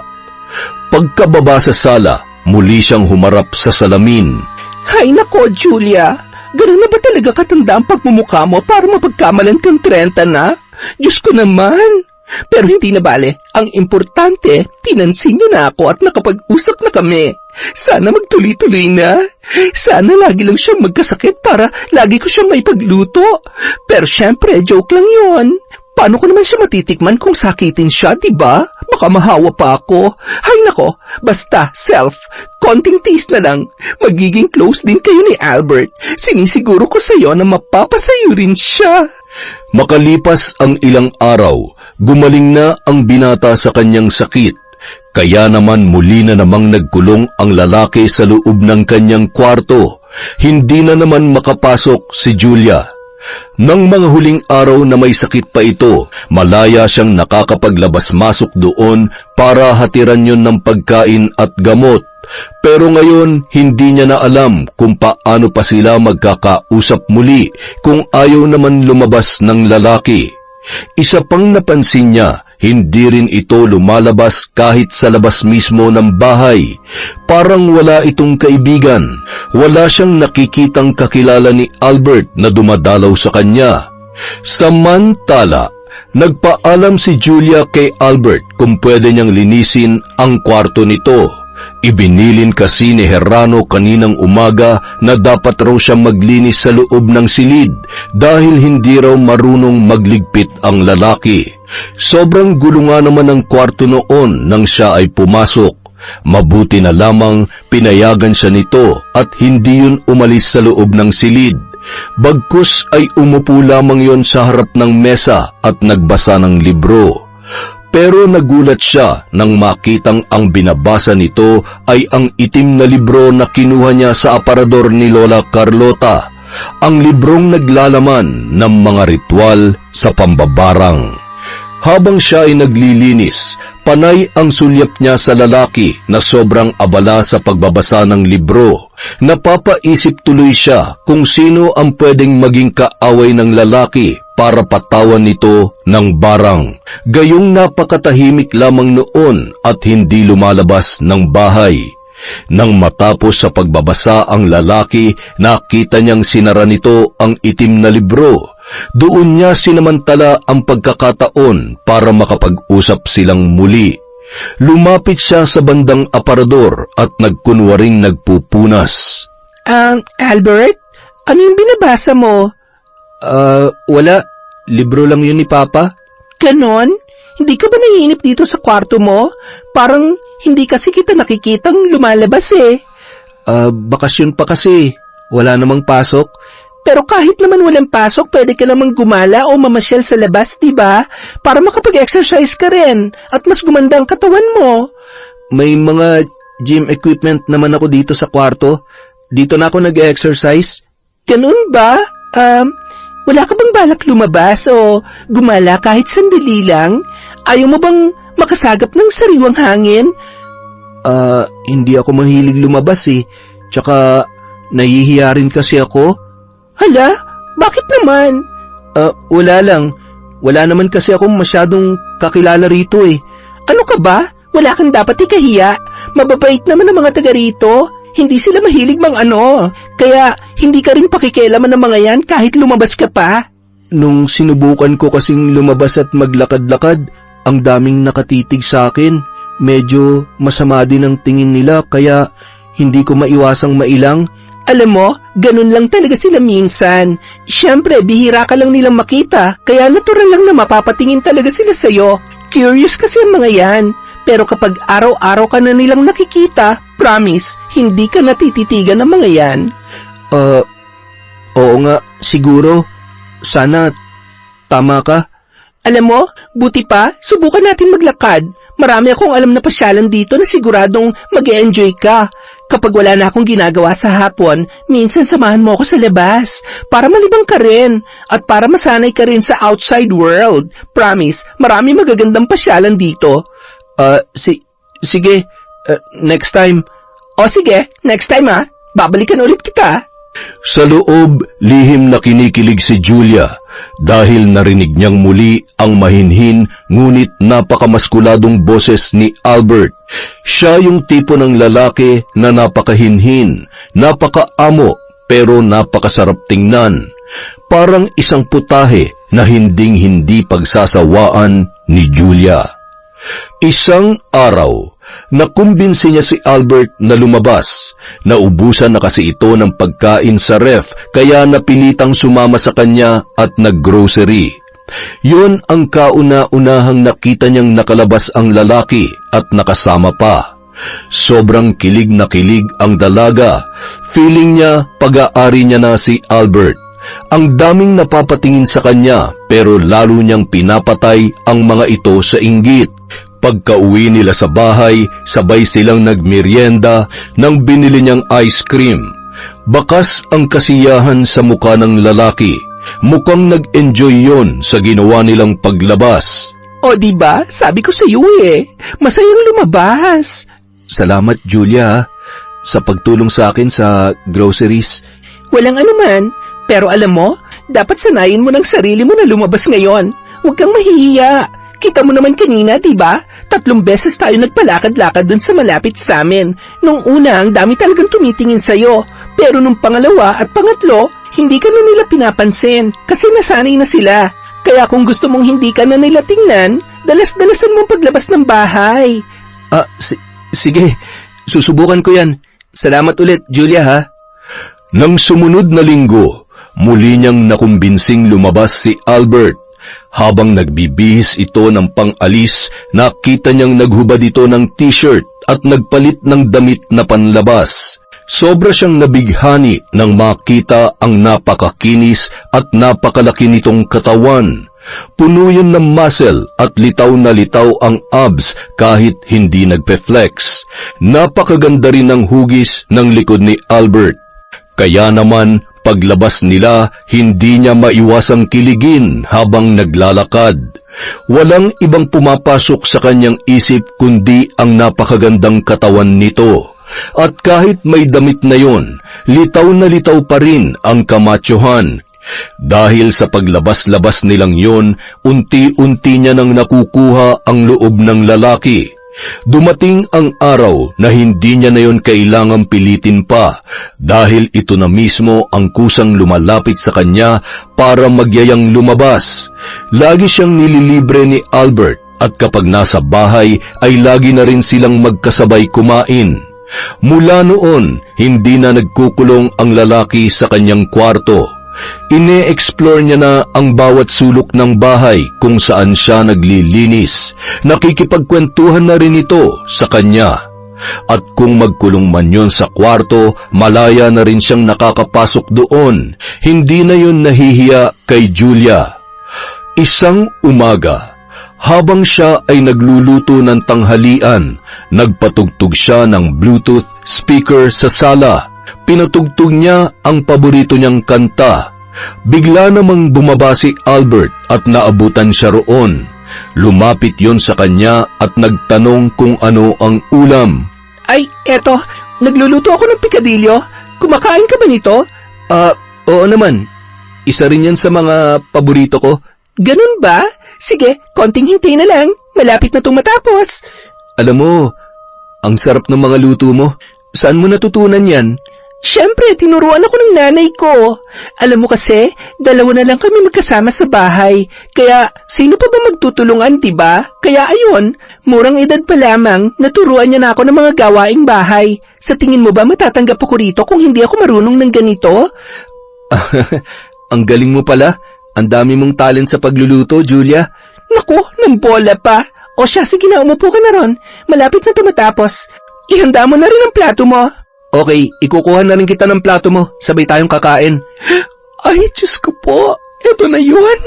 S3: Pagkababa sa sala, muli siyang humarap sa salamin.
S2: Hay nako, Julia. Ganun na ba talaga katanda ang pagmumukha mo para mapagkamalan kang 30 na? Diyos ko naman. Pero hindi na bale. Ang importante, pinansin niyo na ako at nakapag-usap na kami. Sana magtuloy-tuloy na. Sana lagi lang siyang magkasakit para lagi ko siyang may pagluto. Pero syempre, joke lang yun. Paano ko naman siya matitikman kung sakitin siya, diba? Baka mahawa pa ako. Hay nako, basta, self. Konting taste na lang. Magiging close din kayo ni Albert. Sinisiguro ko sa'yo na mapapasayo rin siya.
S3: Makalipas ang ilang araw, gumaling na ang binata sa kanyang sakit. Kaya naman muli na namang nagkulong ang lalaki sa loob ng kanyang kwarto. Hindi na naman makapasok si Julia. Nang mga huling araw na may sakit pa ito, malaya siyang nakakapaglabas-masok doon para hatiran yon ng pagkain at gamot. Pero ngayon, hindi niya na alam kung paano pa sila magkakausap muli kung ayaw naman lumabas ng lalaki. Isa pang napansin niya, hindi rin ito lumalabas kahit sa labas mismo ng bahay. Parang wala itong kaibigan. Wala siyang nakikitang kakilala ni Albert na dumadalaw sa kanya. Samantala, nagpaalam si Julia kay Albert kung pwede niyang linisin ang kwarto nito. Ibinilin kasi ni Herrano kaninang umaga na dapat raw siya maglinis sa loob ng silid dahil hindi raw marunong magligpit ang lalaki. Sobrang gulo nga naman ang kwarto noon nang siya ay pumasok. Mabuti na lamang pinayagan siya nito at hindi yun umalis sa loob ng silid. Bagkus ay umupo lamang yon sa harap ng mesa at nagbasa ng libro. Pero nagulat siya nang makitang ang binabasa nito ay ang itim na libro na kinuha niya sa aparador ni Lola Carlota, ang librong naglalaman ng mga ritual sa pambabarang. Habang siya ay naglilinis, panay ang sulyap niya sa lalaki na sobrang abala sa pagbabasa ng libro. Napapaisip tuloy siya kung sino ang pwedeng maging kaaway ng lalaki para patawan nito ng barang. Gayong napakatahimik lamang noon at hindi lumalabas ng bahay. Nang matapos sa pagbabasa ang lalaki, nakita niyang sinara nito ang itim na libro. Doon niya sinamantala ang pagkakataon para makapag-usap silang muli. Lumapit siya sa bandang aparador at nagkunwaring nagpupunas.
S2: Albert, ano yung binabasa mo?
S1: Wala. Libro lang yun ni Papa.
S2: Ganon? Hindi ka ba naiinip dito sa kwarto mo? Parang hindi kasi kita nakikitang lumalabas eh.
S1: Bakasyon pa kasi. Wala namang pasok.
S2: Pero kahit naman walang pasok, pwede ka namang gumala o mamasyal sa labas, diba? Para makapag-exercise ka rin at mas gumanda ang katawan mo.
S1: May mga gym equipment naman ako dito sa kwarto. Dito na ako nag-exercise.
S2: Ganun ba? Wala ka bang balak lumabas o gumala kahit sandali lang? Ayaw mo bang makasagap ng sariwang hangin?
S1: Hindi ako mahilig lumabas eh. Tsaka, nahihiya rin kasi ako.
S2: Hala, bakit naman?
S1: Wala lang. Wala naman kasi akong masyadong kakilala rito eh.
S2: Ano ka ba? Wala kang dapat ikahiya. Mababait naman ang mga taga rito. Hindi sila mahilig kaya hindi ka rin pakikialaman ng mga yan kahit lumabas ka pa.
S1: Nung sinubukan ko kasing lumabas at maglakad-lakad, ang daming nakatitig sa akin. Medyo masama din ang tingin nila kaya hindi ko maiwasang mailang.
S2: Alam mo, ganun lang talaga sila minsan. Siyempre, bihira ka lang nilang makita, kaya natural lang na mapapatingin talaga sila sa'yo. Curious kasi ang mga yan. Pero kapag araw-araw ka na nilang nakikita, promise, hindi ka natititigan ng mga yan.
S1: Oo nga, siguro. Sana, tama ka.
S2: Alam mo, buti pa, subukan natin maglakad. Marami akong alam na pasyalan dito na siguradong mag-e-enjoy ka. Kapag wala na akong ginagawa sa hapon, minsan samahan mo ako sa labas para malibang ka rin at para masanay ka rin sa outside world. Promise, marami magagandang pasyalan dito.
S1: Sige, next time.
S2: O sige, next time babalikan ulit kita.
S3: Sa loob, lihim na kinikilig si Julia dahil narinig niyang muli ang mahinhin ngunit napakamaskuladong boses ni Albert. Siya yung tipo ng lalaki na napakahinhin, napakaamo pero napakasarap tingnan. Parang isang putahe na hinding-hindi pagsasawaan ni Julia. Isang araw, nakumbinsi niya si Albert na lumabas. Naubusan na kasi ito ng pagkain sa ref kaya napilitang sumama sa kanya at naggrocery. Yun ang kauna-unahang nakita niyang nakalabas ang lalaki at nakasama pa. Sobrang kilig na kilig ang dalaga. Feeling niya pag-aari niya na si Albert. Ang daming napapatingin sa kanya pero lalo niyang pinapatay ang mga ito sa inggit. Pagka-uwi nila sa bahay, sabay silang nagmerienda nang binili niyang ice cream. Bakas ang kasiyahan sa mukha ng lalaki. Mukhang nag-enjoy yon sa ginawa nilang paglabas.
S2: O diba, sabi ko sa iyo masayang lumabas.
S1: Salamat Julia sa pagtulong sa akin sa groceries.
S2: Walang anuman, pero alam mo, dapat sanayin mo ng sarili mo na lumabas ngayon. Huwag kang mahihiya. Kita mo naman kanina, diba? 3 beses tayo nagpalakad-lakad dun sa malapit sa amin. Nung una, ang dami talagang tumitingin sa'yo. Pero nung pangalawa at pangatlo, hindi ka na nila pinapansin kasi nasanay na sila. Kaya kung gusto mong hindi ka na nila tingnan, dalas-dalasan mong paglabas ng bahay.
S1: Sige, susubukan ko yan. Salamat ulit, Julia ha.
S3: Nang sumunod na linggo, muli niyang nakumbinsing lumabas si Albert. Habang nagbibihis ito ng pang-alis, nakita niyang naghubad ito ng t-shirt at nagpalit ng damit na panlabas. Sobra siyang nabighani nang makita ang napakakinis at napakalaki nitong katawan. Puno yun ng muscle at litaw na litaw ang abs kahit hindi nagpe-flex. Napakaganda rin ng hugis ng likod ni Albert. Kaya naman, paglabas nila, hindi niya maiwasang kiligin habang naglalakad. Walang ibang pumapasok sa kanyang isip kundi ang napakagandang katawan nito. At kahit may damit na yon, litaw na litaw pa rin ang kamatsyohan. Dahil sa paglabas-labas nilang yon, unti-unti niya nang nakukuha ang loob ng lalaki. Dumating ang araw na hindi niya na yon kailangang pilitin pa dahil ito na mismo ang kusang lumalapit sa kanya para magyayang lumabas. Lagi siyang nililibre ni Albert at kapag nasa bahay ay lagi na rin silang magkasabay kumain. Mula noon, hindi na nagkukulong ang lalaki sa kanyang kwarto. Ine-explore niya na ang bawat sulok ng bahay kung saan siya naglilinis. Nakikipagkwentuhan na rin ito sa kanya. At kung magkulong man yon sa kwarto, malaya na rin siyang nakakapasok doon. Hindi na yon nahihiya kay Julia. Isang umaga, habang siya ay nagluluto ng tanghalian, nagpatugtog siya ng Bluetooth speaker sa sala. Pinatugtog niya ang paborito niyang kanta. Bigla namang bumaba si Albert at naabutan siya roon. Lumapit yon sa kanya at nagtanong kung ano ang ulam.
S2: Ay, eto, nagluluto ako ng pikadilyo. Kumakain ka ba nito?
S1: Oo naman. Isa rin yan sa mga paborito ko.
S2: Ganun ba? Sige, konting hintay na lang. Malapit na itong matapos.
S1: Alam mo, ang sarap ng mga luto mo. Saan mo natutunan yan?
S2: Siyempre, tinuruan ako ng nanay ko. Alam mo kasi, 2 na lang kami magkasama sa bahay. Kaya, sino pa ba magtutulungan, diba? Kaya ayun, murang edad pa lamang, naturuan niya na ako ng mga gawaing bahay. Sa tingin mo ba matatanggap ako rito kung hindi ako marunong ng ganito?
S1: Ang galing mo pala. Ang dami mong talent sa pagluluto, Julia.
S2: Naku, ng bola pa. O siya, sige na, umupo ka na ron. Malapit na tumatapos. Ihanda mo na rin ang plato mo.
S1: Okay, ikukuha na rin kita ng plato mo. Sabay tayong kakain.
S2: Ay, Diyos ko po. Ito na yun.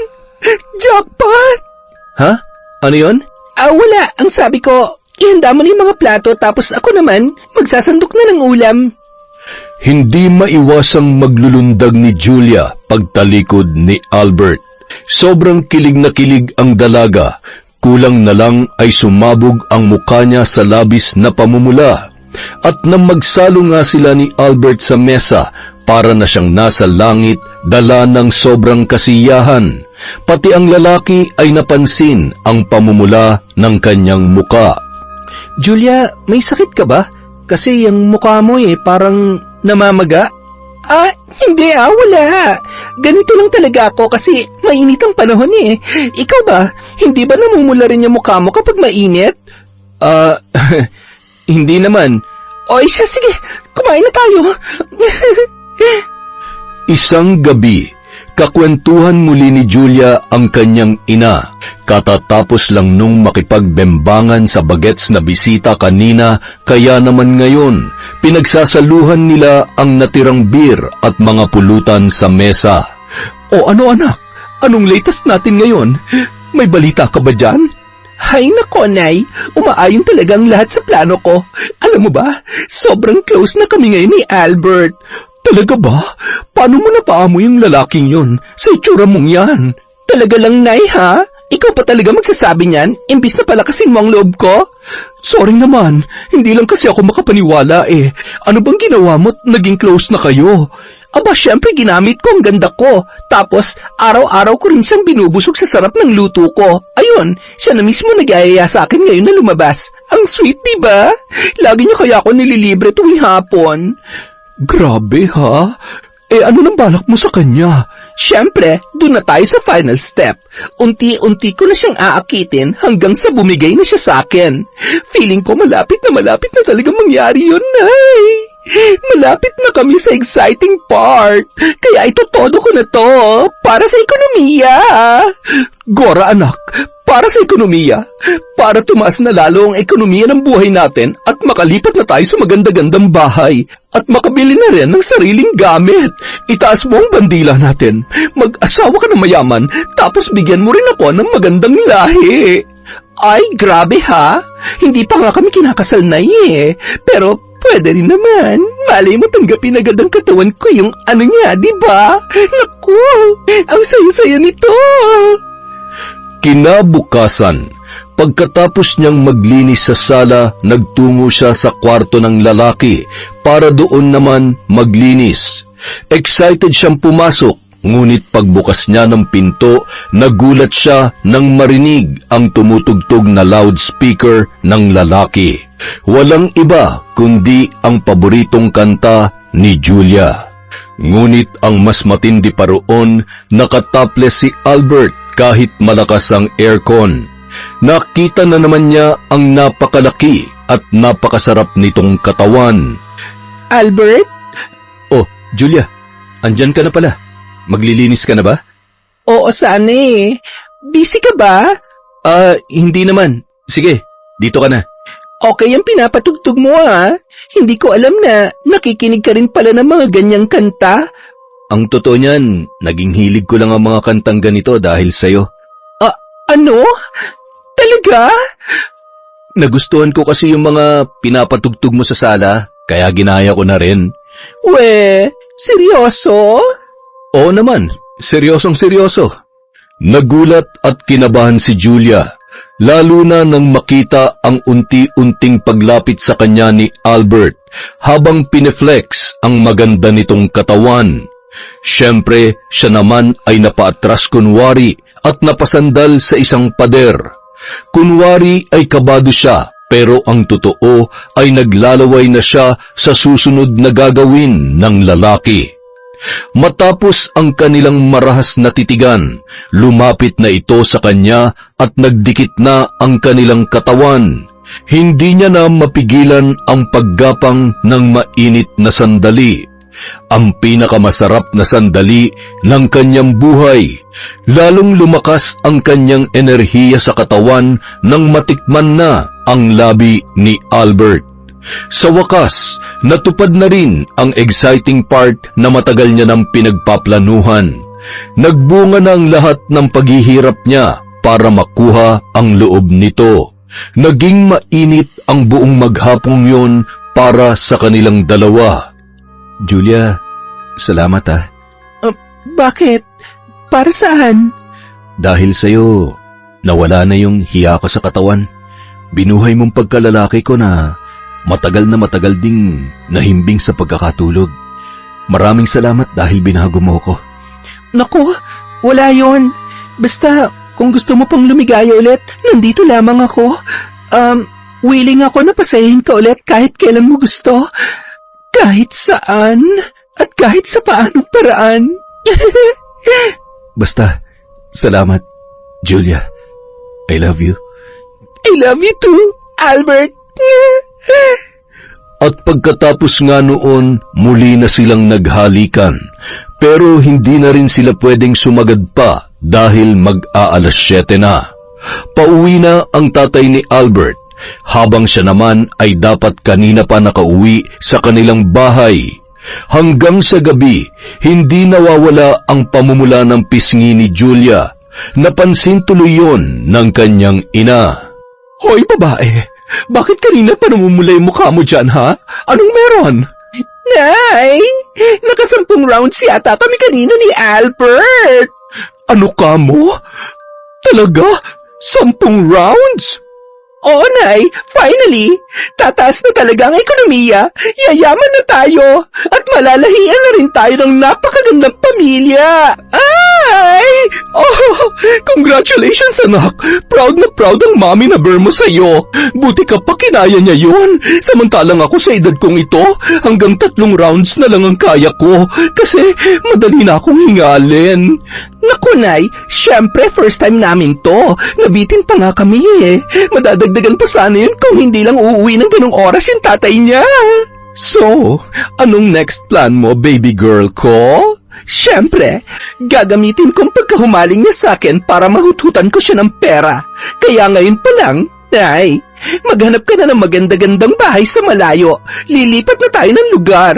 S2: Jackpot!
S1: Ha? Ano yon?
S2: Wala. Ang sabi ko, ihanda mo na yung mga plato tapos ako naman, magsasandok na ng ulam.
S3: Hindi maiwasang maglulundag ni Julia pagtalikod ni Albert. Sobrang kilig na kilig ang dalaga. Kulang na lang ay sumabog ang mukha niya sa labis na pamumula. At nang magsalo nga sila ni Albert sa mesa, para na siyang nasa langit, dala ng sobrang kasiyahan. Pati ang lalaki ay napansin ang pamumula ng kanyang muka.
S1: Julia, may sakit ka ba? Kasi yung mukha mo parang namamaga.
S2: Hindi wala. Ganito lang talaga ako kasi mainit ang panahon Ikaw ba, hindi ba namumula rin yung mukha mo kapag mainit?
S1: Hindi naman.
S2: O siya, sige, kumain na tayo.
S3: Isang gabi, kakwentuhan muli ni Julia ang kanyang ina. Katatapos lang nung makipagbembangan sa bagets na bisita kanina, kaya naman ngayon, pinagsasaluhan nila ang natirang beer at mga pulutan sa mesa.
S1: O ano anak, anong latest natin ngayon? May balita ka ba dyan?
S2: Hay nako, Nay. Umaayon talaga ang lahat sa plano ko. Alam mo ba, sobrang close na kami ngayon ni Albert.
S1: Talaga ba? Paano mo napaamo yung lalaking yun? Sa itsura mong yan.
S2: Talaga lang, Nay, ha? Ikaw pa talaga magsasabi niyan, imbis na palakasin mo ang loob ko?
S1: Sorry naman, hindi lang kasi ako makapaniwala Ano bang ginawa mo't naging close na kayo?
S2: Aba, syempre ginamit ko ang ganda ko. Tapos, araw-araw ko rin siyang binubusog sa sarap ng luto ko. Ayun, siya na mismo nag-aaya sa akin ngayon na lumabas. Ang sweet, diba? Lagi niya kaya ako nililibre tuwing hapon.
S1: Grabe ha? Ano nang balak mo sa kanya?
S2: Syempre, doon na tayo sa final step. Unti-unti ko na siyang aakitin hanggang sa bumigay na siya sa akin. Feeling ko malapit na talaga mangyari yun, Nay. Malapit na kami sa exciting part. Kaya ito todo ko na to para sa ekonomiya.
S1: Gora anak, para sa ekonomiya. Para tumaas na lalo ang ekonomiya ng buhay natin at makalipat na tayo sa maganda-gandang bahay. At makabili na rin ng sariling gamit. Itaas mo ang bandila natin. Mag-asawa ka ng mayaman, tapos bigyan mo rin ako ng magandang lahi.
S2: Ay, grabe ha. Hindi pa nga kami kinakasal na Pero pwede rin naman. Malay mo tanggapin agad ang katawan ko yung ano niya, diba? Naku, ang saya-saya nito.
S3: Kinabukasan, pagkatapos niyang maglinis sa sala, nagtungo siya sa kwarto ng lalaki para doon naman maglinis. Excited siyang pumasok, ngunit pagbukas niya ng pinto, nagulat siya nang marinig ang tumutugtog na loudspeaker ng lalaki. Walang iba kundi ang paboritong kanta ni Julia. Ngunit ang mas matindi pa roon, nakatopless si Albert kahit malakas ang aircon. Nakita na naman niya ang napakalaki at napakasarap nitong katawan.
S2: Albert?
S1: Oh, Julia, andyan ka na pala. Maglilinis ka na ba?
S2: Oo, sana Busy ka ba?
S1: Hindi naman. Sige, dito ka na.
S2: Okay ang pinapatugtog mo ha. Hindi ko alam na nakikinig ka rin pala ng mga ganyang kanta.
S3: Ang totoo niyan, naging hilig ko lang ang mga kantang ganito dahil sa'yo.
S2: Ano? Talaga?
S3: Nagustuhan ko kasi yung mga pinapatugtog mo sa sala, kaya ginaya ko na rin.
S2: We, seryoso?
S3: Oo naman, seryosong seryoso. Nagulat at kinabahan si Julia, lalo na nang makita ang unti-unting paglapit sa kanya ni Albert habang pineflex ang maganda nitong katawan. Siyempre, siya naman ay napaatras kunwari at napasandal sa isang pader. Kunwari ay kabado siya, pero ang totoo ay naglalaway na siya sa susunod na gagawin ng lalaki. Matapos ang kanilang marahas na titigan, lumapit na ito sa kanya at nagdikit na ang kanilang katawan. Hindi niya na mapigilan ang paggapang ng mainit na sandali. Ang pinakamasarap na sandali ng kanyang buhay. Lalong lumakas ang kanyang enerhiya sa katawan nang matikman na ang labi ni Albert. Sa wakas, natupad na rin ang exciting part na matagal niya nang pinagpaplanuhan. Nagbunga na ang lahat ng paghihirap niya para makuha ang loob nito. Naging mainit ang buong maghapong yon para sa kanilang dalawa. Julia, salamat ah.
S2: Bakit? Para saan?
S3: Dahil sa'yo, nawala na yung hiya ko sa katawan. Binuhay mong pagkalalaki ko na matagal ding nahimbing sa pagkakatulog. Maraming salamat dahil binago mo ko.
S2: Naku, wala yon. Basta, kung gusto mo pang lumigaya ulit, nandito lamang ako. Willing ako na pasayahin ka ulit kahit kailan mo gusto. Kahit saan, at kahit sa paanong paraan.
S3: Basta, salamat, Julia. I love you.
S2: I love you too, Albert.
S3: At pagkatapos nga noon, muli na silang naghalikan. Pero hindi na rin sila pwedeng sumagad pa dahil mag-aalas 7 na. Pauwi na ang tatay ni Albert, habang siya naman ay dapat kanina pa nakauwi sa kanilang bahay. Hanggang sa gabi, hindi nawawala ang pamumula ng pisngi ni Julia. Napansin tuloy yon ng kanyang ina.
S2: Hoy babae, bakit kanina pa namumula yung mukha mo dyan ha? Anong meron? Nay, nakasampung rounds yata kami kanina ni Albert. Ano ka mo? Talaga? 10 rounds? Oo, Nay. Finally, tataas na talaga ang ekonomiya. Yayaman na tayo. At malalahian na rin tayo ng napakagandang pamilya. Ay! Oh, congratulations, anak. Proud na proud ang mami na bear mo sa'yo. Buti ka pa kinaya niya yun. Samantalang ako sa edad kong ito, hanggang 3 rounds na lang ang kaya ko. Kasi madali na akong hingalin. Naku, Nay, syempre first time namin to. Nabitin pa nga kami eh. Madadagdagan pa sana yun kung hindi lang uuwi ng ganong oras yung tatay niya. So, anong next plan mo, baby girl ko? Syempre, gagamitin kong pagkahumaling niya sa akin para mahuthutan ko siya ng pera. Kaya ngayon pa lang, Nay, maghanap ka na ng maganda-gandang bahay sa malayo. Lilipat na tayo ng lugar.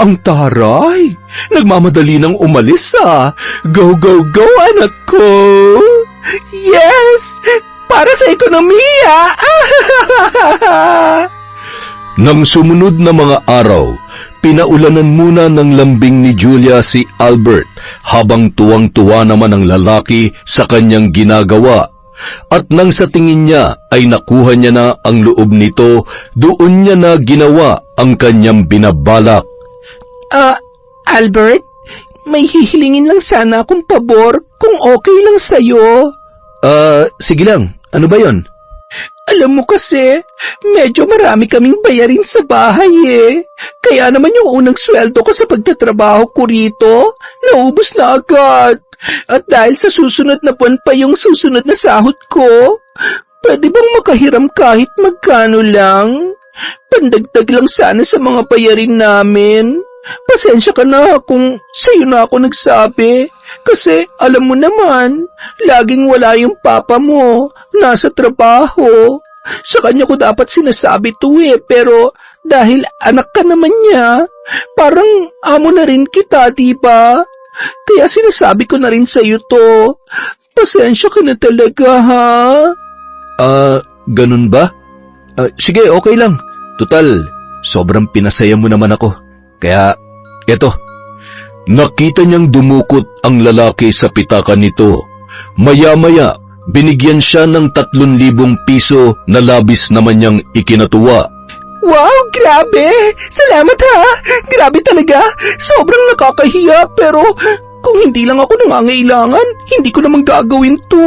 S2: Ang taray! Nagmamadali ng umalis ah! Go, go, go, anak ko! Yes! Para sa ekonomiya!
S3: Nang sumunod na mga araw, pinaulanan muna ng lambing ni Julia si Albert habang tuwang-tuwa naman ang lalaki sa kanyang ginagawa. At nang sa tingin niya ay nakuha niya na ang loob nito, doon niya na ginawa ang kanyang binabalak.
S2: Albert, may hihilingin lang sana akong pabor kung okay lang sa'yo.
S3: Sige lang. Ano ba yon?
S2: Alam mo kasi, medyo marami kaming bayarin sa bahay eh. Kaya naman yung unang sweldo ko sa pagtatrabaho ko rito, naubos na agad. At dahil sa susunod na buwan pa yung susunod na sahod ko, pwede bang makahiram kahit magkano lang? Pandagdag lang sana sa mga bayarin namin. Pasensya ka na kung sa'yo na ako nagsabi. Kasi alam mo naman, laging wala yung papa mo, nasa trabaho. Sa kanya ko dapat sinasabi to pero dahil anak ka naman niya, parang amo na rin kita, diba? Kaya sinasabi ko na rin sa'yo to. Pasensya ka na talaga, ha?
S3: Ganun ba? Sige, okay lang. Tutal, sobrang pinasaya mo naman ako. Kaya, eto. Nakita niyang dumukot ang lalaki sa pitaka nito. Maya-maya, binigyan siya ng 3,000 piso na labis naman niyang ikinatuwa.
S2: Wow, grabe! Salamat ha! Grabe talaga! Sobrang nakakahiya pero kung hindi lang ako nangangailangan, hindi ko naman gagawin to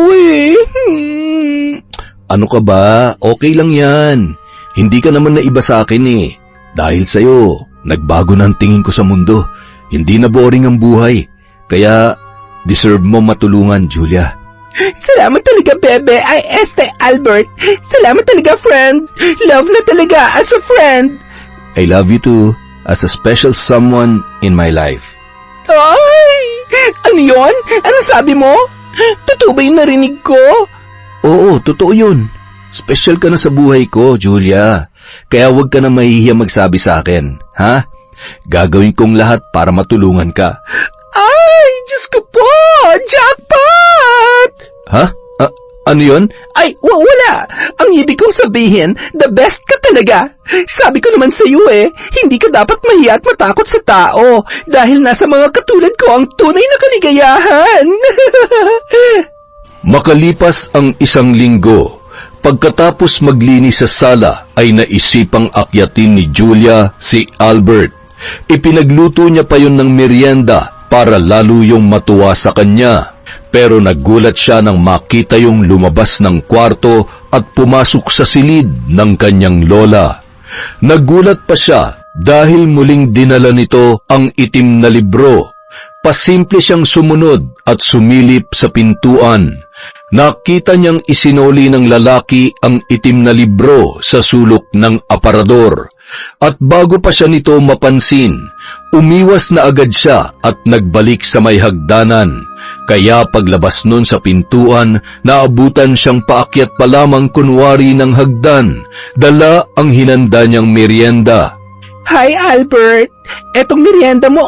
S3: Ano ka ba? Okay lang yan. Hindi ka naman naiba sa akin Dahil sa'yo, nagbago na ang tingin ko sa mundo. Hindi na boring ang buhay. Kaya, deserve mo matulungan, Julia.
S2: Salamat talaga, Bebe. Ay, Albert. Salamat talaga, friend. Love na talaga as a friend.
S3: I love you too, as a special someone in my life.
S2: Ay! Ano yon? Ano sabi mo? Totoo ba yung narinig ko?
S3: Oo, totoo yun. Special ka na sa buhay ko, Julia. Kaya huwag ka na mahihiya magsabi sa akin, ha? Gagawin kong lahat para matulungan ka.
S2: Ay, Diyos ko po! Jackpot!
S3: Ha? Ano yun?
S2: Ay, wala. Ang ibig kong sabihin, the best ka talaga. Sabi ko naman sa iyo hindi ka dapat mahiya at matakot sa tao dahil nasa mga katulad ko ang tunay na kaligayahan.
S3: Makalipas ang 1 linggo, pagkatapos maglinis sa sala ay naisipang akyatin ni Julia si Albert. Ipinagluto niya pa yun ng merienda para lalo yung matuwa sa kanya. Pero nagulat siya nang makita yung lumabas ng kwarto at pumasok sa silid ng kanyang lola. Nagulat pa siya dahil muling dinala nito ang itim na libro. Pasimple siyang sumunod at sumilip sa pintuan. Nakita niyang isinoli ng lalaki ang itim na libro sa sulok ng aparador. At bago pa siya nito mapansin, umiwas na agad siya at nagbalik sa may hagdanan. Kaya paglabas nun sa pintuan, naabutan siyang paakyat pa lamang kunwari ng hagdan. Dala ang hinanda niyang merienda.
S2: Hi, Albert. Etong merienda mo,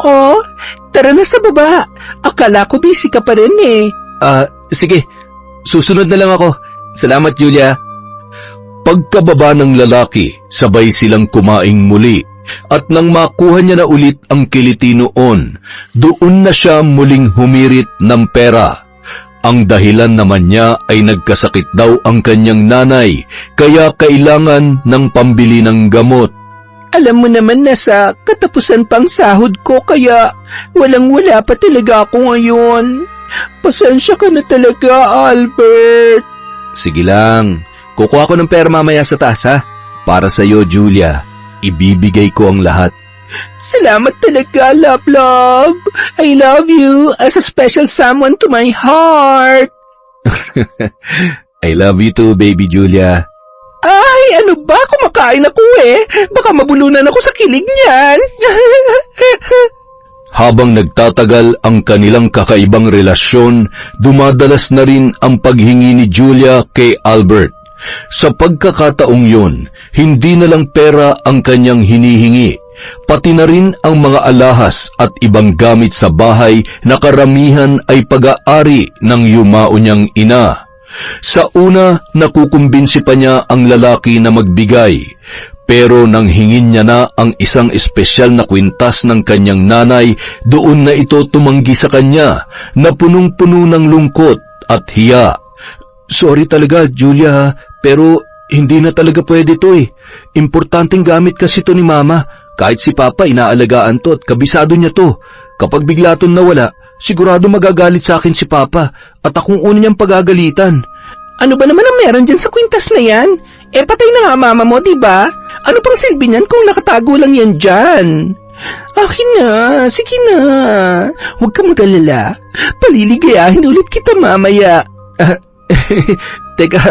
S2: Tara na sa baba. Akala ko busy ka pa rin
S3: Sige. Susunod na lang ako. Salamat, Julia. Pagkababa ng lalaki, sabay silang kumaing muli. At nang makuha niya na ulit ang kiliti noon, doon na siya muling humirit ng pera. Ang dahilan naman niya ay nagkasakit daw ang kanyang nanay, kaya kailangan ng pambili ng gamot.
S2: Alam mo naman na sa katapusan pang sahod ko kaya walang-wala pa talaga ako ngayon. Pasensya ka na talaga, Albert.
S3: Sige lang, kukuha ko ng pera mamaya sa taas ha. Para sa'yo, Julia. Ibibigay ko ang lahat.
S2: Salamat talaga, love. I love you as a special someone to my heart.
S3: I love you too, baby Julia.
S2: Ay, ano ba? Kumakain ako Baka mabulunan ako sa kilig niyan.
S3: Habang nagtatagal ang kanilang kakaibang relasyon, dumadalas na rin ang paghingi ni Julia kay Albert. Sa pagkakataong yun, hindi na lang pera ang kanyang hinihingi, pati na rin ang mga alahas at ibang gamit sa bahay na karamihan ay pag-aari ng yumao niyang ina. Sa una, nakukumbinsi pa niya ang lalaki na magbigay, pero nang hingin niya na ang isang espesyal na kwintas ng kanyang nanay, doon na ito tumanggi sa kanya na punong-puno ng lungkot at hiya. Sorry talaga, Julia, pero hindi na talaga pwede to Importanteng gamit kasi to ni Mama. Kahit si Papa inaalagaan to at kabisado niya to. Kapag bigla tong nawala, sigurado magagalit sa akin si Papa at akong una niyang pagagalitan.
S2: Ano ba naman ang meron dyan sa kwintas na yan? Patay na nga Mama mo, diba? Ano pang silbi niyan kung nakatago lang yan dyan? Akin na, sige na. Huwag ka mag-alala. Paliligayahin ulit kita mamaya.
S3: Teka,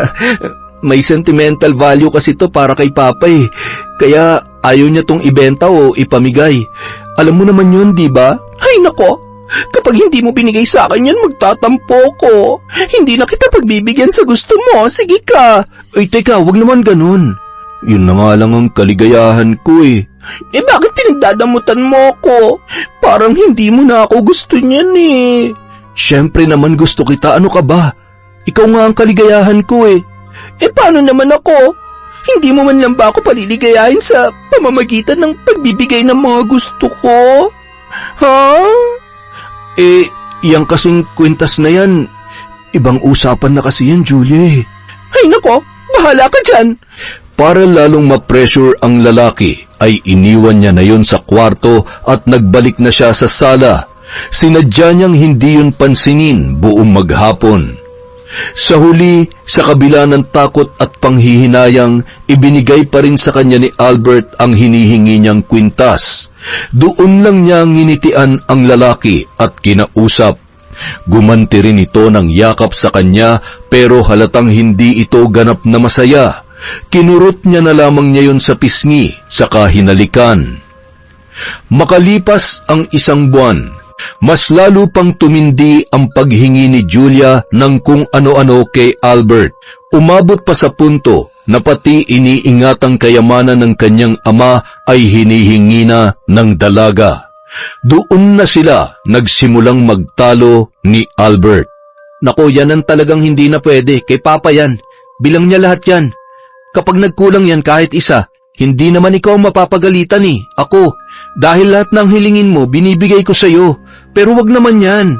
S3: may sentimental value kasi to para kay Papa Kaya ayaw niya tong ibenta o ipamigay. Alam mo naman yun, di ba?
S2: Ay nako, Kapag hindi mo binigay sa akin yan, magtatampo ko. Hindi na kita pagbibigyan sa gusto mo. Sige ka.
S1: Ay, teka, wag naman ganun. Yun na nga lang ang kaligayahan ko eh.
S2: Eh bakit pinagdadamutan mo ako? Parang hindi mo na ako gusto niyan eh.
S1: Siyempre naman gusto kita, ano ka ba? Ikaw nga ang kaligayahan ko eh.
S2: Eh paano naman ako? Hindi mo man lang ba ako paliligayahin sa pamamagitan ng pagbibigay ng mga gusto ko? Ha?
S1: Eh, yang kasing kwintas na yan, ibang usapan na kasi yan, Julia eh.
S2: Ay nako, bahala ka dyan.
S3: Para lalong ma-pressure ang lalaki, ay iniwan niya na yon sa kwarto at nagbalik na siya sa sala. Sinadya niyang hindi yun pansinin buong maghapon. Sa huli, sa kabila ng takot at panghihinayang, ibinigay pa rin sa kanya ni Albert ang hinihingi niyang kwintas. Doon lang niya nginitian ang lalaki at kinausap. Gumanti rin ito ng yakap sa kanya pero halatang hindi ito ganap na masaya. Kinurot niya na lamang niya yon sa pisngi, saka hinalikan. Makalipas ang isang buwan, mas lalo pang tumindi ang paghingi ni Julia ng kung ano-ano kay Albert. Umabot pa sa punto na pati iniingatang kayamanan ng kanyang ama ay hinihingi na ng dalaga. Doon na sila nagsimulang magtalo ni Albert.
S1: Nako, yan ang talagang hindi na pwede. Kay Papa yan. Bilang niya lahat yan. Kapag nagkulang yan kahit isa, hindi naman ikaw mapapagalitan eh. Ako, dahil lahat ng hilingin mo, binibigay ko sa'yo. Pero wag naman yan.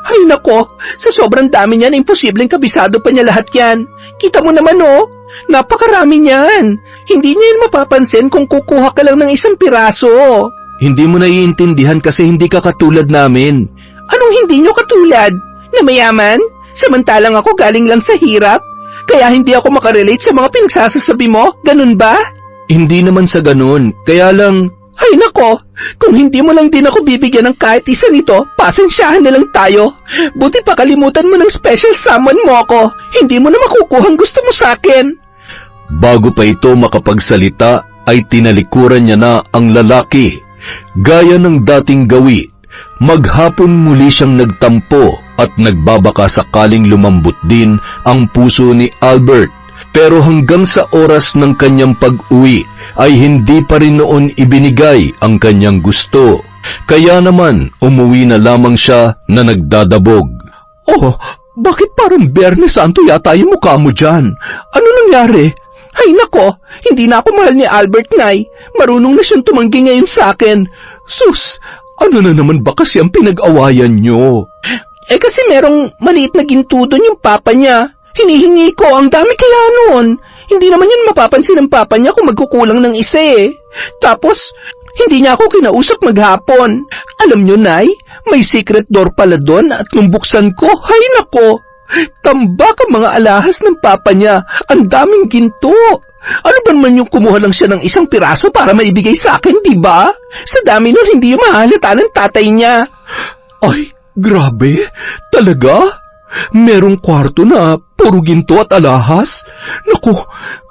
S2: Ay nako, sa sobrang dami niyan, imposibleng kabisado pa niya lahat yan. Kita mo naman oh, napakarami niyan. Hindi niya yun mapapansin kung kukuha ka lang ng isang piraso.
S1: Hindi mo naiintindihan kasi hindi ka katulad namin.
S2: Anong hindi nyo katulad? Na mayaman? Samantalang ako galing lang sa hirap? Kaya hindi ako makarelate sa mga pinagsasasabi mo? Ganun ba?
S1: Hindi naman sa ganun. Kaya lang,
S2: ay nako, kung hindi mo lang din ako bibigyan ng kahit isa nito, pasensyahan na lang tayo. Buti pa kalimutan mo ng special summon mo ako. Hindi mo na makukuha ang gusto mo sa akin.
S3: Bago pa ito makapagsalita, ay tinalikuran niya na ang lalaki. Gaya ng dating gawi, maghapon muli siyang nagtampo at nagbabaka sakaling lumambot din ang puso ni Albert. Pero hanggang sa oras ng kanyang pag-uwi ay hindi pa rin noon ibinigay ang kanyang gusto. Kaya naman umuwi na lamang siya na nagdadabog.
S2: Oh, bakit parang Biyernes Santo yata yung mukha mo dyan? Ano nangyari? Ay nako, hindi na ako mahal ni Albert, Nay. Marunong na siyang tumanggi ngayon sa akin. Sus, ano na naman ba kasi ang pinag-awayan nyo? Eh kasi merong maliit na ginto doon yung papa niya. Hinihingi ko, ang dami kaya noon. Hindi naman yun mapapansin ng papa niya kung magkukulang ng isa eh. Tapos, hindi niya ako kinausap maghapon. Alam niyo, Nay, may secret door pala doon at nung buksan ko, hay nako, tambak ang mga alahas ng papa niya. Ang daming ginto. Ano ba naman yung kumuha lang siya ng isang piraso para maibigay sa akin, di ba? Sa dami nun, hindi yung mahalata ng tatay niya. Ay, grabe, talaga? Merong kwarto na puro ginto at alahas? Naku,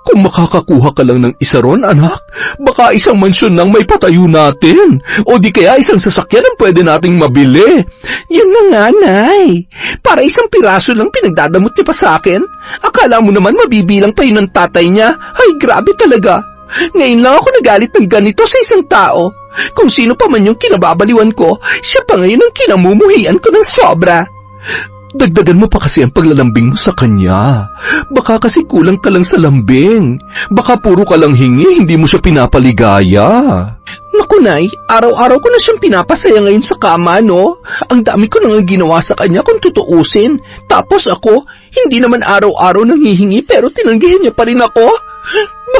S2: kung makakakuha ka lang ng isa ron, anak, baka isang mansyon nang may patayo natin. O di kaya isang sasakyan ang pwede nating mabili. Yan na nga, Nay. Para isang piraso lang pinagdadamot niya pa sa akin. Akala mo naman mabibilang pa yun ng tatay niya. Ay, grabe talaga. Ngayon lang ako nagalit ng ganito sa isang tao. Kung sino pa man yung kinababaliwan ko, siya pa ngayon ang kinamumuhian ko ng sobra. Dagdagan mo pa kasi ang paglalambing mo sa kanya. Baka kasi kulang ka lang sa lambing. Baka puro ka lang hingi, hindi mo siya pinapaligaya. Naku, Nay, araw-araw ko na siyang pinapasaya ngayon sa kama, no? Ang dami ko nang ginawa sa kanya kung tutuusin. Tapos ako, hindi naman araw-araw nanghihingi pero tinanggihan niya pa rin ako.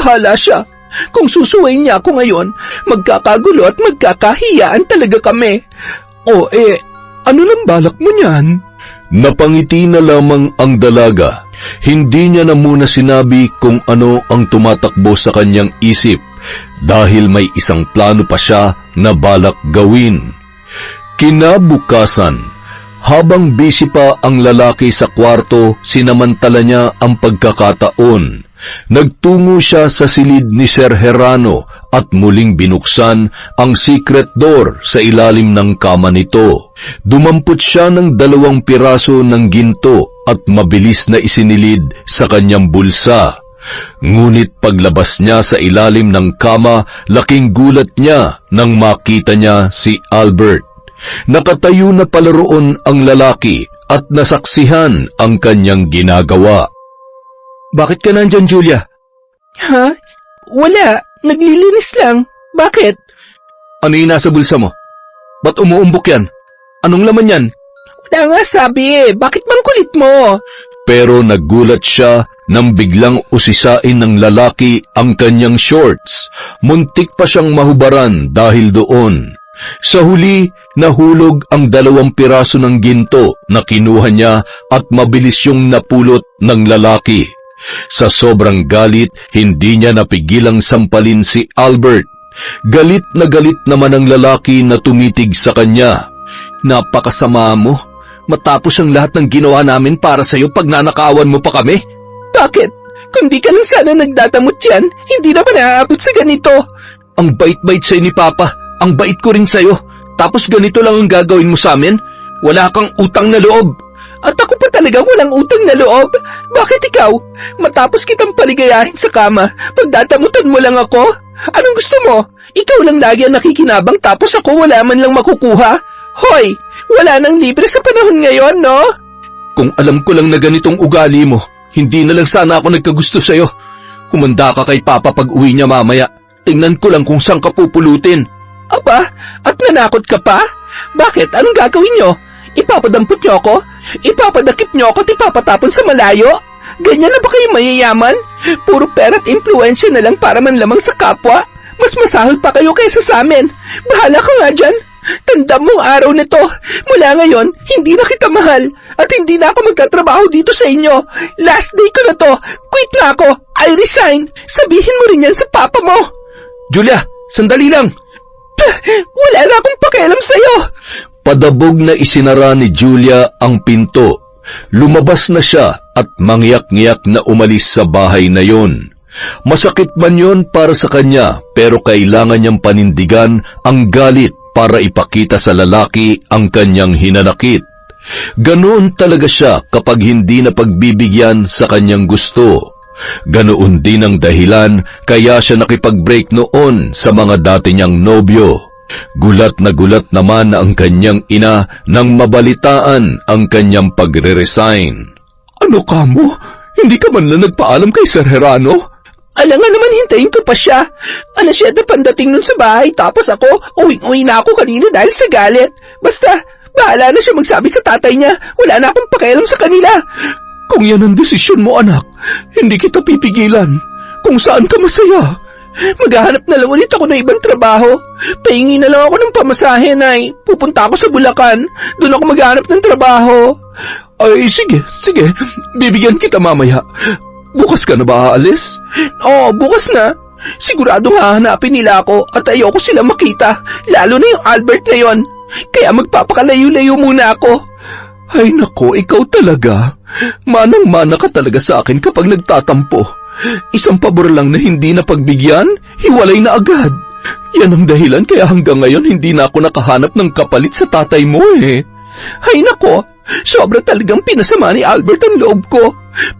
S2: Bahala siya. Kung susuwayin niya ako ngayon, magkakagulo at magkakahiyaan talaga kami. O ano nang balak mo niyan?
S3: Napangiti na lamang ang dalaga. Hindi niya na muna sinabi kung ano ang tumatakbo sa kanyang isip dahil may isang plano pa siya na balak gawin. Kinabukasan, habang busy pa ang lalaki sa kwarto, sinamantala niya ang pagkakataon. Nagtungo siya sa silid ni Sir Herano at muling binuksan ang secret door sa ilalim ng kama nito. Dumampot siya ng 2 piraso ng ginto at mabilis na isinilid sa kanyang bulsa. Ngunit paglabas niya sa ilalim ng kama, laking gulat niya nang makita niya si Albert. Nakatayo na pala roon ang lalaki at nasaksihan ang kanyang ginagawa.
S1: Bakit ka nandyan, Julia?
S2: Ha? Wala. Naglilinis lang. Bakit?
S1: Ano yung nasa bulsa mo? Ba't umuumbok yan? Anong laman yan?
S2: Wala nga sabi eh. Bakit bang kulit mo?
S3: Pero nagulat siya nang biglang usisain ng lalaki ang kanyang shorts. Muntik pa siyang mahubaran dahil doon. Sa huli, nahulog ang 2 piraso ng ginto na kinuha niya at mabilis yung napulot ng lalaki. Sa sobrang galit, hindi niya napigilang sampalin si Albert. Galit naman ang lalaki na tumitig sa kanya.
S1: Napakasama mo. Matapos ang lahat ng ginawa namin para sa'yo, pagnanakawan mo pa kami.
S2: Bakit? Kung di ka lang sana nagdatamot yan, hindi naman naaabot sa ganito.
S1: Ang bait-bait sa'yo ni Papa. Ang bait ko rin sa'yo. Tapos ganito lang ang gagawin mo sa amin? Wala kang utang na loob.
S2: At ako pa talagang walang utang na loob. Bakit ikaw? Matapos kitang paligayahin sa kama, pagdadamutan mo lang ako? Anong gusto mo? Ikaw lang lagi ang nakikinabang tapos ako wala man lang makukuha? Hoy! Wala nang libre sa panahon ngayon, no?
S1: Kung alam ko lang na ganitong ugali mo, hindi na lang sana ako nagkagusto sa'yo. Humanda ka kay Papa pag uwi niya mamaya. Tingnan ko lang kung saan ka pupulutin.
S2: Aba, at nanakot ka pa? Bakit? Anong gagawin nyo? Ipapadampot nyo ako? Ipapadakip nyo ako at ipapatapon sa malayo? Ganyan na ba kayo mayayaman? Puro pera at impluensya na lang para man lamang sa kapwa? Mas masahol pa kayo kaysa sa amin. Bahala ka nga dyan. Tandaan mong araw nito. Mula ngayon, hindi na kita mahal. At hindi na ako magtatrabaho dito sa inyo. Last day ko na to. Quit na ako. I resign. Sabihin mo rin yan sa papa mo.
S1: Julia, sandali lang.
S2: Wala na akong pakialam sa'yo.
S3: Padabog na isinara ni Julia ang pinto. Lumabas na siya at mangyak-ngyak na umalis sa bahay na yon. Masakit man yon para sa kanya, pero kailangan niyang panindigan ang galit para ipakita sa lalaki ang kanyang hinanakit. Ganoon talaga siya kapag hindi na pagbibigyan sa kanyang gusto. Ganoon din ang dahilan kaya siya nakipag-break noon sa mga dati niyang nobyo. Gulat na gulat naman ang kanyang ina nang mabalitaan ang kanyang pagre-resign.
S1: Ano ka mo? Hindi ka man lang nagpaalam kay Sir Herano?
S2: Alam nga naman, hintayin ko pa siya. Alas 7 pandating nun sa bahay, tapos ako, uwing-uwi na ako kanina dahil sa galit. Basta, bahala na siya magsabi sa tatay niya. Wala na akong pakialam sa kanila.
S1: Kung yan ang desisyon mo, anak, hindi kita pipigilan. Kung saan ka masaya.
S2: Maghahanap na lang ulit ako ng ibang trabaho. Pahingi na lang ako ng pamasahe, Nay. Pupunta ako sa Bulacan. Doon ako maghahanap ng trabaho.
S1: Ay, sige. Bibigyan kita mamaya. Bukas ka na ba aalis?
S2: Oo, bukas na. Siguradong hahanapin nila ako at ayoko sila makita. Lalo na yung Albert na yon. Kaya magpapakalayo-layo muna ako.
S1: Ay nako, ikaw talaga. Manang-mana ka talaga sa akin kapag nagtatampo. Isang pabor lang na hindi na pagbigyan, hiwalay na agad. Yan ang dahilan kaya hanggang ngayon hindi na ako nakahanap ng kapalit sa tatay mo eh.
S2: Ay nako, sobra talagang pinasama ni Albert ang loob ko.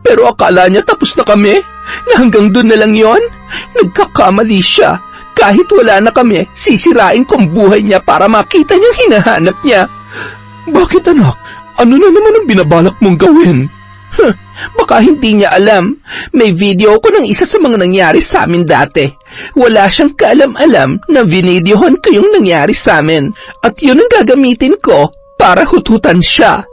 S2: Pero akala niya tapos na kami, na hanggang doon na lang yon. Nagkakamali siya. Kahit wala na kami, sisirain ko ang buhay niya para makita niyang hinahanap niya.
S1: Bakit anak? Ano na naman ang binabalak mong gawin?
S2: Baka hindi niya alam. May video ko ng isa sa mga nangyari sa amin dati. Wala siyang kaalam-alam na vinidyohan ko yung nangyari sa amin. At yun ang gagamitin ko para hututan siya.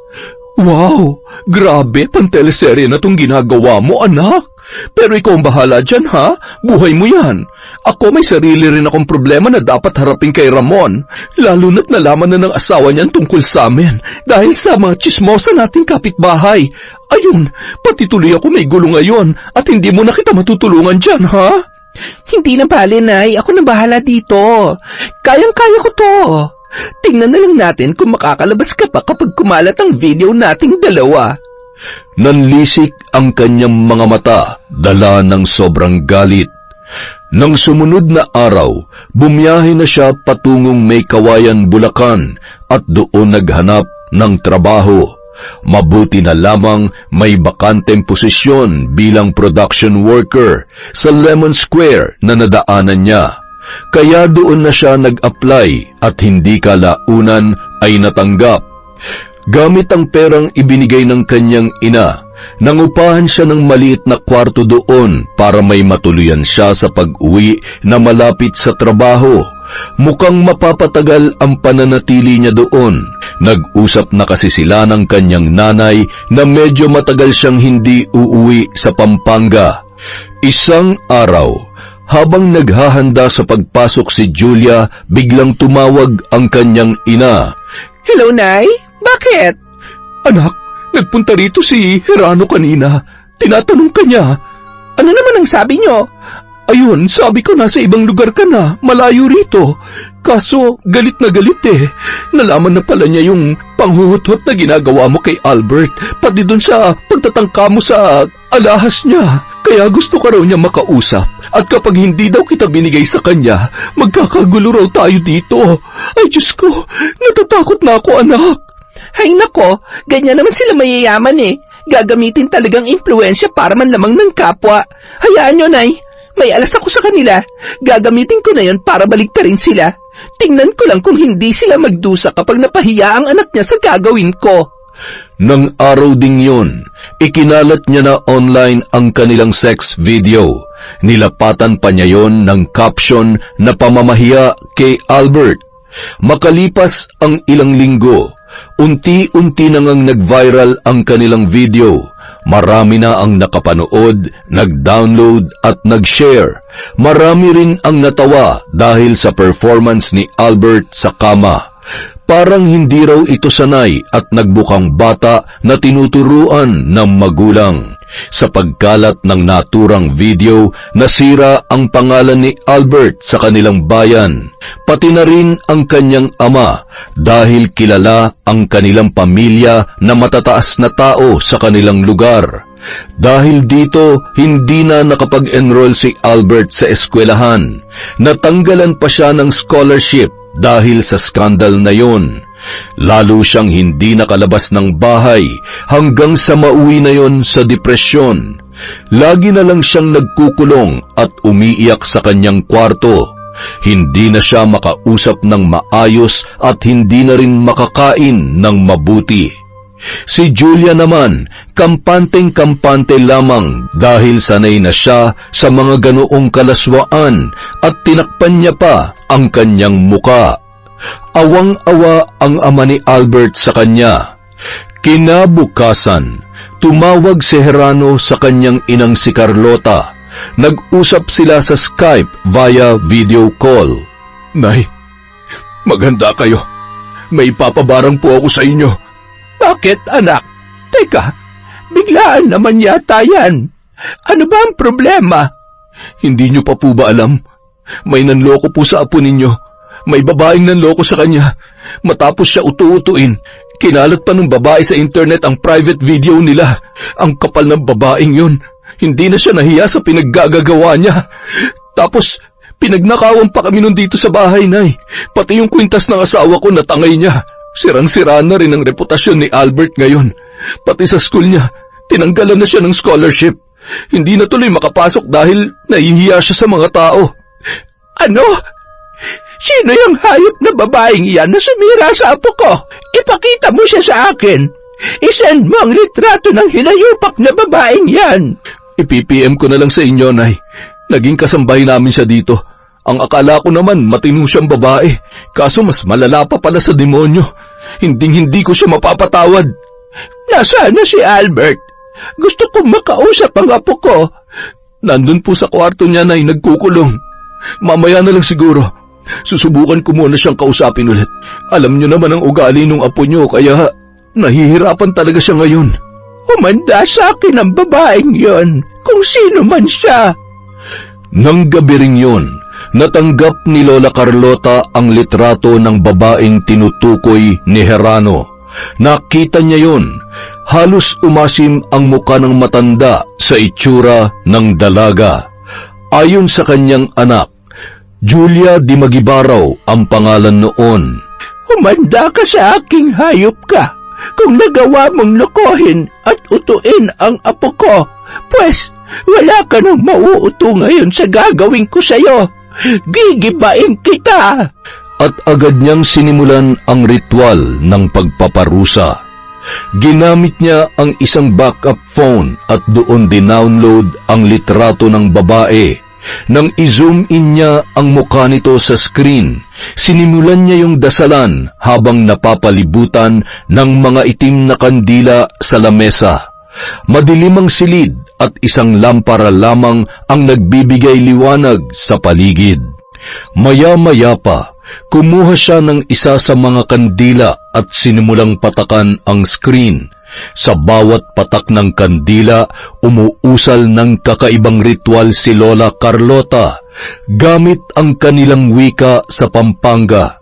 S1: Wow! Grabe, panteleserye na tong ginagawa mo, anak. Pero ikaw ang bahala dyan, ha? Buhay mo yan. Ako may sarili rin akong problema na dapat harapin kay Ramon. Lalo na't nalaman na ng asawa niyan tungkol sa amin. Dahil sa mga chismosa nating kapitbahay. Ayun, pati tuloy ako may gulo ngayon. At hindi mo na kita matutulungan dyan, ha?
S2: Hindi na bale, Nay. Ako na bahala dito. Kayang-kaya ko to. Tingnan na lang natin kung makakalabas ka pa kapag kumalat ang video nating dalawa.
S3: Nanlisik ang kanyang mga mata, dala ng sobrang galit. Nang sumunod na araw, bumiyahe na siya patungong May Kawayan, Bulacan at doon naghanap ng trabaho. Mabuti na lamang may bakanteng posisyon bilang production worker sa Lemon Square na nadaanan niya. Kaya doon na siya nag-apply at hindi kalaunan ay natanggap. Gamit ang perang ibinigay ng kanyang ina, nangupahan siya ng maliit na kwarto doon para may matuluyan siya sa pag-uwi na malapit sa trabaho. Mukhang mapapatagal ang pananatili niya doon. Nag-usap na kasi sila ng kanyang nanay na medyo matagal siyang hindi uuwi sa Pampanga. Isang araw, habang naghahanda sa pagpasok si Julia, biglang tumawag ang kanyang ina.
S2: Hello, Nay? Bakit?
S3: Anak, nagpunta rito si Herano kanina. Tinatanong ka niya.
S2: Ano naman ang sabi niyo?
S3: Ayun, sabi ko nasa ibang lugar ka na, malayo rito. Kaso, galit na galit eh. Nalaman na pala niya yung panghuhut-hut na ginagawa mo kay Albert, pati dun sa pagtatangka mo sa alahas niya. Kaya gusto ka raw niya makausap. At kapag hindi daw kita binigay sa kanya, magkakagulo raw tayo dito. Ay, Diyos ko, natatakot na ako, anak.
S2: Hay nako, ganyan naman sila mayayaman eh. Gagamitin talagang impluensya para man lamang ng kapwa. Hayaan nyo, Nay. May alas ako sa kanila. Gagamitin ko na yon para baligtarin sila. Tingnan ko lang kung hindi sila magdusa kapag napahiya ang anak niya sa gagawin ko.
S3: Nang araw ding yun, ikinalat niya na online ang kanilang sex video. Nilapatan pa niya yon ng caption na pamamahiya kay Albert. Makalipas ang ilang linggo, unti-unti na ngang nag-viral ang kanilang video. Marami na ang nakapanood, nag-download at nag-share. Marami rin ang natawa dahil sa performance ni Albert sa kama. Parang hindi raw ito sanay at nagbukang bata na tinuturuan ng magulang. Sa pagkalat ng naturang video, nasira ang pangalan ni Albert sa kanilang bayan. Pati na rin ang kanyang ama dahil kilala ang kanilang pamilya na matataas na tao sa kanilang lugar. Dahil dito, hindi na nakapag-enroll si Albert sa eskwelahan. Natanggalan pa siya ng scholarship dahil sa skandal na yon. Lalo siyang hindi nakalabas ng bahay hanggang sa mauwi na yon sa depresyon. Lagi na lang siyang nagkukulong at umiiyak sa kanyang kwarto. Hindi na siya makausap ng maayos at hindi na rin makakain ng mabuti. Si Julia naman, kampanteng-kampante lamang dahil sanay na siya sa mga ganoong kalaswaan at tinakpan niya pa ang kanyang muka. Awang-awa ang ama ni Albert sa kanya. Kinabukasan, tumawag si Herano sa kanyang inang si Carlota. Nag-usap sila sa Skype via video call. Nay, maganda kayo. May papabarang po ako sa inyo.
S2: Bakit, anak? Teka, biglaan naman yata yan. Ano ba ang problema?
S3: Hindi niyo pa po ba alam? May nanloko po sa apo ninyo. May babaeng nanloko sa kanya. Matapos siya utu-utuin, kinalat pa ng babae sa internet ang private video nila. Ang kapal ng babaeng yun. Hindi na siya nahiya sa pinaggagawa niya. Tapos, pinagnakawan pa kami nun dito sa bahay, Nay. Pati yung kwintas ng asawa ko natangay niya. Sirang-sira na rin ang reputasyon ni Albert ngayon. Pati sa school niya, tinanggalan na siya ng scholarship. Hindi na tuloy makapasok dahil nahihiya siya sa mga tao.
S2: Ano? Sino yung hayop na babaeng yan na sumira sa apo ko? Ipakita mo siya sa akin. Isend mo ang litrato ng hinayupak na babaeng yan.
S3: Ipipm ko na lang sa inyo, Nay. Naging kasambahay namin siya dito. Ang akala ko naman matino siyang babae. Kaso mas malala pa pala sa demonyo. Hinding-hindi ko siya mapapatawad.
S2: Nasaan na si Albert? Gusto kong makausap ang apo ko.
S3: Nandun po sa kwarto niya, Nay, nagkukulong. Mamaya na lang siguro. Susubukan ko muna siyang kausapin ulit. Alam niyo naman ang ugali ng apo niyo, kaya nahihirapan talaga siya ngayon.
S2: Humanda sa akin ang babaeng yon, kung sino man siya.
S3: Nang gabi ring yun, natanggap ni Lola Carlota ang litrato ng babaeng tinutukoy ni Herano. Nakita niya yun. Halos umasim ang muka ng matanda sa itsura ng dalaga. Ayon sa kanyang anak, Julia Di Magibaraw ang pangalan noon.
S2: Humanda ka sa aking hayop ka. Kung nagawa mong lokohin at utuin ang apo ko, pues wala ka nang mauuto ngayon sa gagawin ko sa'yo. Gigibain kita!
S3: At agad niyang sinimulan ang ritual ng pagpaparusa. Ginamit niya ang isang backup phone at doon dinownload ang litrato ng babae. Nang i-zoom in niya ang mukha nito sa screen, sinimulan niya yung dasalan habang napapalibutan ng mga itim na kandila sa lamesa. Madilim ang silid at isang lampara lamang ang nagbibigay liwanag sa paligid. Maya-maya pa, kumuha siya ng isa sa mga kandila at sinimulang patakan ang screen. Sa bawat patak ng kandila, umuusal ng kakaibang ritual si Lola Carlota gamit ang kanilang wika sa Pampanga.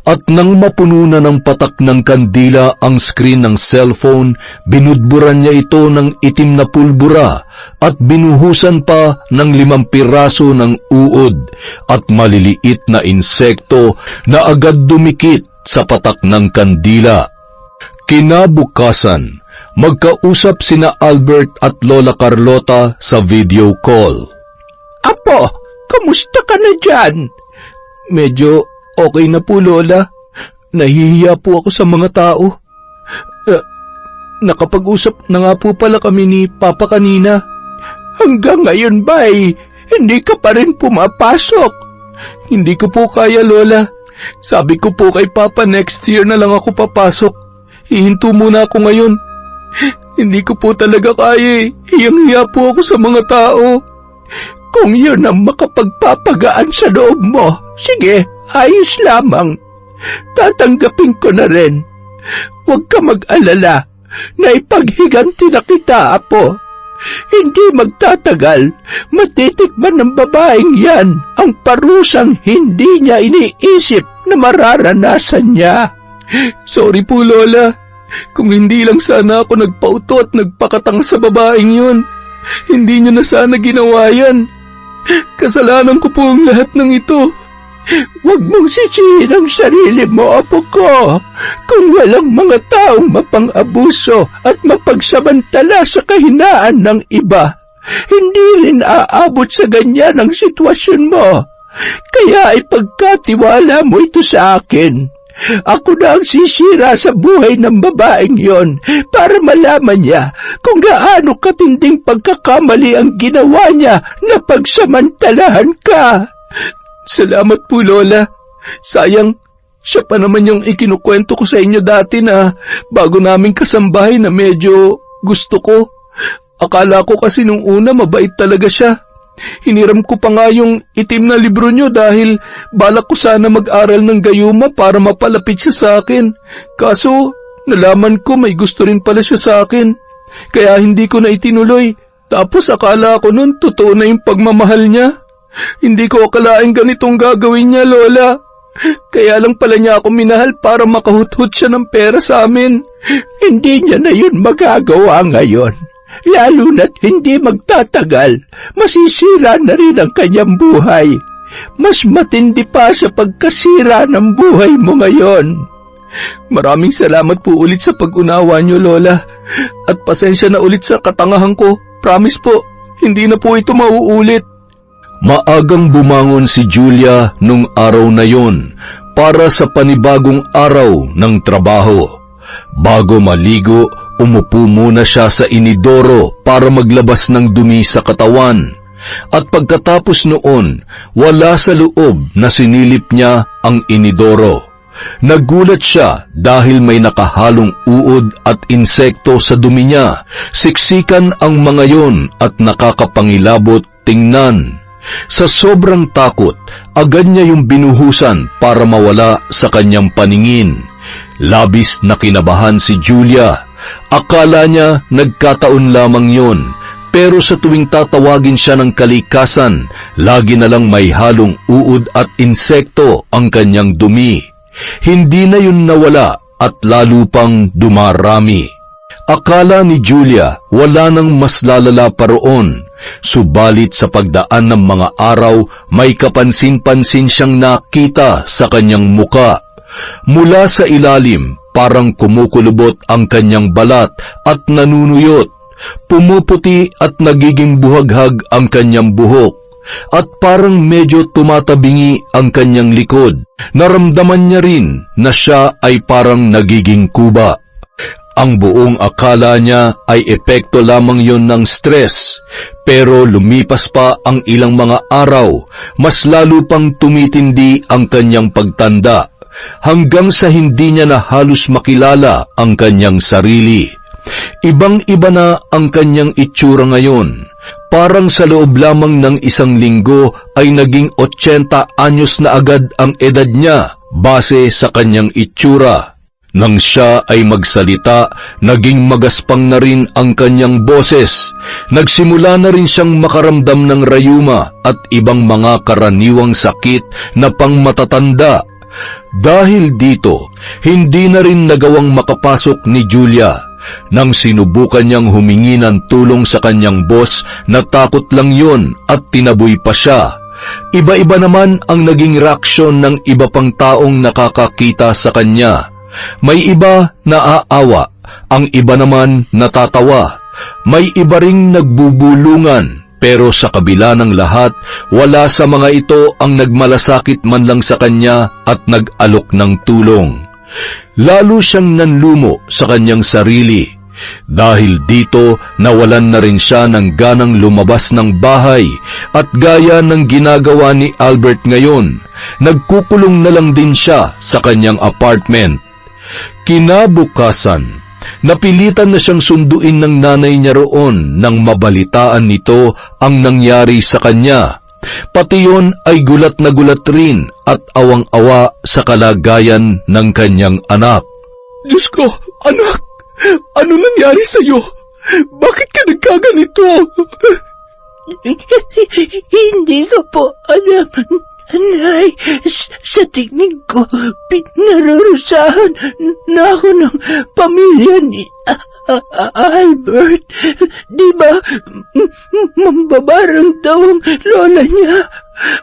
S3: At nang mapuno na ng patak ng kandila ang screen ng cellphone, binudburan niya ito ng itim na pulbura at binuhusan pa ng 5 piraso ng uod at maliliit na insekto na agad dumikit sa patak ng kandila. Kinabukasan, magkausap sina Albert at Lola Carlota sa video call.
S2: Apo, kamusta ka na dyan?
S1: Medyo okay na po, Lola. Nahihiya po ako sa mga tao. Nakapag-usap na nga po pala kami ni Papa kanina.
S2: Hanggang ngayon ba'y hindi ka pa rin pumapasok?
S1: Hindi ko po kaya, Lola. Sabi ko po kay Papa next year na lang ako papasok. Hihinto muna ako ngayon. Hindi ko po talaga kaya. Hiyang-hiya po ako sa mga tao.
S2: Kung yun ang makapagpapagaan sa loob mo, sige, ayos lamang. Tatanggapin ko na rin. Huwag ka mag-alala na ipaghiganti na kita, Apo. Hindi magtatagal, matitikman ng babaeng yan ang parusang hindi niya iniisip na mararanasan niya.
S1: Sorry po, Lola. Kung hindi lang sana ako nagpauto at nagpakatang sa babaeng yun, hindi niyo na sana ginawa yan. Kasalanan ko po ang lahat ng ito.
S2: Huwag mong sisihin ang sarili mo, Apo ko. Kung walang mga taong mapang-abuso at mapagsamantala sa kahinaan ng iba, hindi rin aabot sa ganyan ang sitwasyon mo. Kaya ipagkatiwala mo ito sa akin. Ako na ang sisira sa buhay ng babaeng yon para malaman niya kung gaano katinding pagkakamali ang ginawa niya na pagsamantalahan ka.
S1: Salamat po, Lola. Sayang, siya pa naman yung ikinukwento ko sa inyo dati na bago naming kasambahay na medyo gusto ko. Akala ko kasi nung una mabait talaga siya. Hiniram ko pa nga yung itim na libro nyo dahil balak ko sana mag-aral ng gayuma para mapalapit siya sa akin. Kaso, nalaman ko may gusto rin pala siya sa akin. Kaya hindi ko na itinuloy. Tapos akala ko nun totoo na yung pagmamahal niya. Hindi ko akalaing ganitong gagawin niya, Lola. Kaya lang pala niya ako minahal para makahuthut siya ng pera sa amin.
S2: Hindi niya na yun magagawa ngayon. Lalo na't hindi magtatagal, masisira na rin ang kanyang buhay. Mas matindi pa sa pagkasira ng buhay mo ngayon.
S1: Maraming salamat po ulit sa pag-unawa niyo, Lola. At pasensya na ulit sa katangahan ko. Promise po, hindi na po ito mauulit.
S3: Maagang bumangon si Julia nung araw na yon para sa panibagong araw ng trabaho. Bago maligo, umupo muna siya sa inidoro para maglabas ng dumi sa katawan. At pagkatapos noon, wala sa loob na sinilip niya ang inidoro. Nagulat siya dahil may nakahalong uod at insekto sa dumi niya. Siksikan ang mga yon at nakakapangilabot tingnan. Sa sobrang takot, agad niya yung binuhusan para mawala sa kanyang paningin. Labis na kinabahan si Julia. Akala niya nagkataon lamang yon, pero sa tuwing tatawagin siya ng kalikasan, lagi na lang may halong uod at insekto ang kanyang dumi. Hindi na yun nawala at lalo pang dumarami. Akala ni Julia wala nang mas lalala pa roon, subalit sa pagdaan ng mga araw may kapansin-pansin siyang nakita sa kanyang muka. Mula sa ilalim parang kumukulubot ang kanyang balat at nanunuyot, pumuputi at nagiging buhaghag ang kanyang buhok, at parang medyo tumatabingi ang kanyang likod. Naramdaman niya rin na siya ay parang nagiging kuba. Ang buong akala niya ay epekto lamang yon ng stress, pero lumipas pa ang ilang mga araw, mas lalo pang tumitindi ang kanyang pagtanda, hanggang sa hindi niya na halos makilala ang kanyang sarili. Ibang-iba na ang kanyang itsura ngayon. Parang sa loob lamang ng isang linggo ay naging 80 anyos na agad ang edad niya base sa kanyang itsura. Nang siya ay magsalita, naging magaspang na rin ang kanyang boses. Nagsimula na rin siyang makaramdam ng rayuma at ibang mga karaniwang sakit na pangmatatanda. Dahil dito, hindi na rin nagawang makapasok ni Julia. Nang sinubukan niyang humingi ng tulong sa kanyang boss, natakot lang yon at tinaboy pa siya. Iba-iba naman ang naging reaksyon ng iba pang taong nakakakita sa kanya. May iba naaawa, ang iba naman natatawa. May iba ring nagbubulungan, pero sa kabila ng lahat, wala sa mga ito ang nagmalasakit man lang sa kanya at nag-alok ng tulong. Lalo siyang nanlumo sa kanyang sarili. Dahil dito, nawalan na rin siya ng ganang lumabas ng bahay at gaya ng ginagawa ni Albert ngayon, nagkukulong na lang din siya sa kanyang apartment. Kinabukasan, napilitan na siyang sunduin ng nanay niya roon nang mabalitaan nito ang nangyari sa kanya. Pati yon ay gulat na gulat rin at awang-awa sa kalagayan ng kanyang anak.
S2: Diyos ko, anak! Ano nangyari sa'yo? Bakit ka nagkaganito? Hindi ko po alam. Nay, sa tingin ko, pinarurusahan na ako ng pamilya ni Albert. Di ba, mambabarang daw ang lola niya.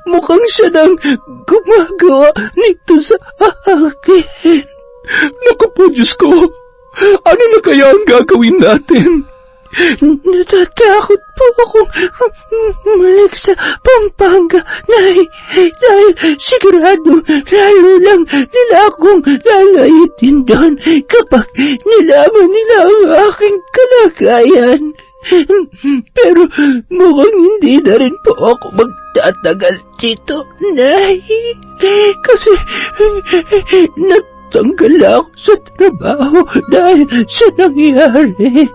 S2: Mukhang siya nang gumagawa nito sa akin. Naku po, Diyos ko, ano na kaya ang gagawin natin? Natatakot po akong bumalik sa Pampanga, Nay, dahil sigurado lalo lang nila akong lalayitin doon kapag nilaman nila ang aking kalagayan. Pero mukhang hindi na rin po ako magtatagal dito, Nay, kasi natanggal ako sa trabaho dahil sa nangyari.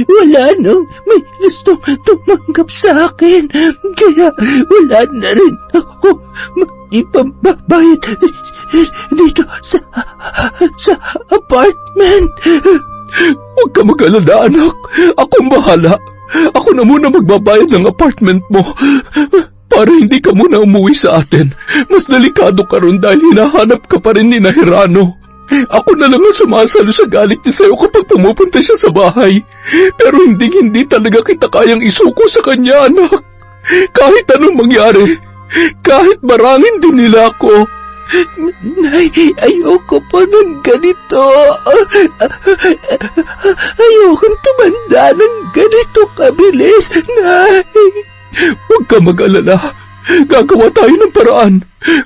S2: Wala nang may gustong tumanggap sa akin, kaya wala na rin ako ipambabayad dito sa apartment. Huwag ka mag-alala, anak. Akong bahala. Ako na muna magbabayad ng apartment mo para hindi ka muna umuwi sa atin. Mas delikado ka ron dahil hinahanap ka pa rin ni Hirano. Ako na lang ang sumasalo sa galit niya sa'yo kapag pumupunta siya sa bahay. Pero hindi talaga kita kayang isuko sa kanya, anak. Kahit anong mangyari, kahit marangin din nila ako. Nay, ayoko po ng ganito. Ayokong tumanda ng ganito kabilis, Nay. Huwag ka mag-alala. Gagawa tayo ng paraan.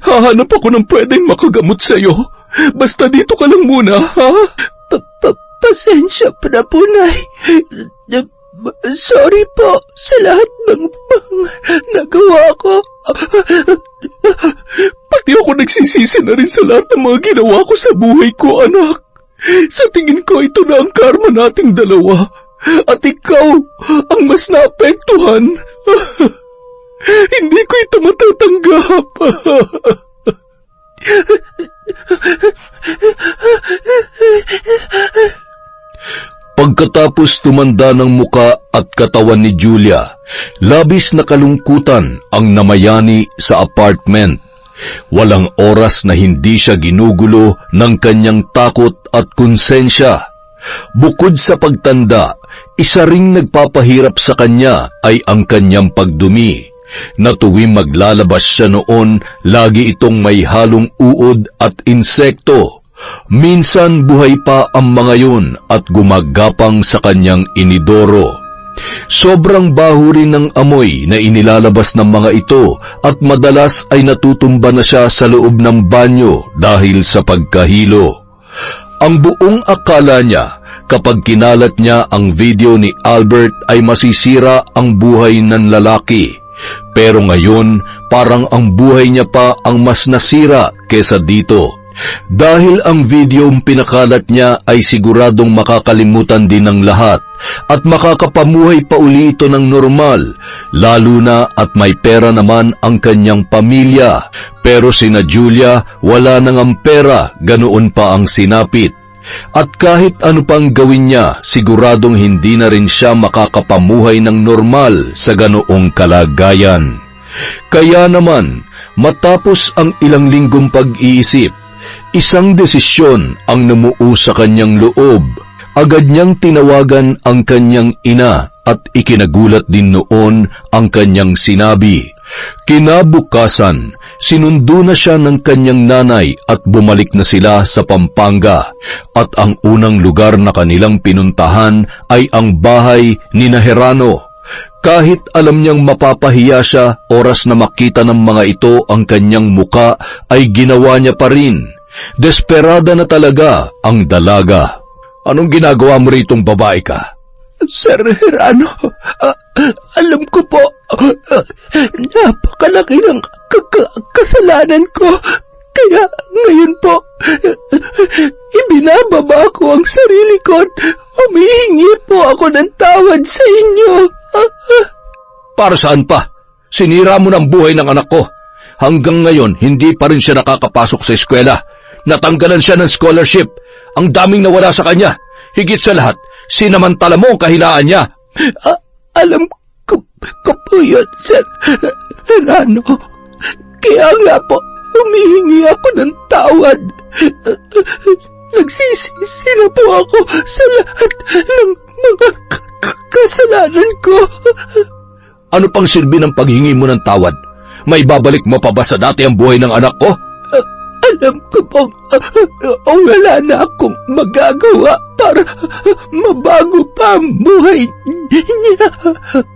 S2: Hahanap ako ng pwedeng makagamot sa'yo. Basta dito ka lang muna, ha? Pasensya pa na po, Nay. Sorry po sa lahat ng nagawa ko. Pati ako nagsisisi na rin sa lahat ng mga ginawa ko sa buhay ko, anak. Sa tingin ko, ito na ang karma nating dalawa. At ikaw ang mas naapektuhan. Hindi ko ito matatanggap.
S3: Pagkatapos tumanda ng muka at katawan ni Julia, labis na kalungkutan ang namayani sa apartment. Walang oras na hindi siya ginugulo ng kanyang takot at konsensya. Bukod sa pagtanda, isa ring nagpapahirap sa kanya ay ang kanyang pagdumi, na tuwing maglalabas siya noon, lagi itong may halong uod at insekto. Minsan buhay pa ang mga yun at gumagapang sa kanyang inidoro. Sobrang baho rin ng amoy na inilalabas ng mga ito at madalas ay natutumba na siya sa loob ng banyo dahil sa pagkahilo. Ang buong akala niya, kapag kinalat niya ang video ni Albert ay masisira ang buhay ng lalaki. Pero ngayon, parang ang buhay niya pa ang mas nasira kesa dito. Dahil ang videong pinakalat niya ay siguradong makakalimutan din ng lahat at makakapamuhay pa uli ito ng normal, lalo na at may pera naman ang kanyang pamilya. Pero sina Julia wala nang ang pera, ganoon pa ang sinapit. At kahit ano pang gawin niya, siguradong hindi na rin siya makakapamuhay ng normal sa ganoong kalagayan. Kaya naman, matapos ang ilang linggong pag-iisip, isang desisyon ang namuo sa kanyang loob. Agad niyang tinawagan ang kanyang ina at ikinagulat din noon ang kanyang sinabi. Kinabukasan, sinundo na siya ng kanyang nanay at bumalik na sila sa Pampanga. At ang unang lugar na kanilang pinuntahan ay ang bahay ni Naherano. Kahit alam niyang mapapahiya siya oras na makita ng mga ito ang kanyang muka, ay ginawa niya pa rin. Desperada na talaga ang dalaga. Anong ginagawa mo ritong babae ka?
S2: Sir Herano, alam ko po, napakalaki ng kasalanan ko. Kaya ngayon po, ibinababa ko ang sarili ko at humihingi po ako ng tawad sa inyo.
S3: Para saan pa? Sinira mo ng buhay ng anak ko. Hanggang ngayon, hindi pa rin siya nakakapasok sa eskwela. Natanggalan siya ng scholarship. Ang daming nawala sa kanya. Higit sa lahat, sinamantala mo ang kahinaan niya.
S2: Alam ko po yun, Sir Herano. Kaya nga po, humihingi ako ng tawad. Nagsisisi na po ako sa lahat ng mga kasalanan ko.
S3: Ano pang silbi ng paghingi mo ng tawad? May babalik mo pa ba sa dati ang buhay ng anak ko?
S2: Alam ko pong wala na akong magagawa para mabago pa ang buhay niya.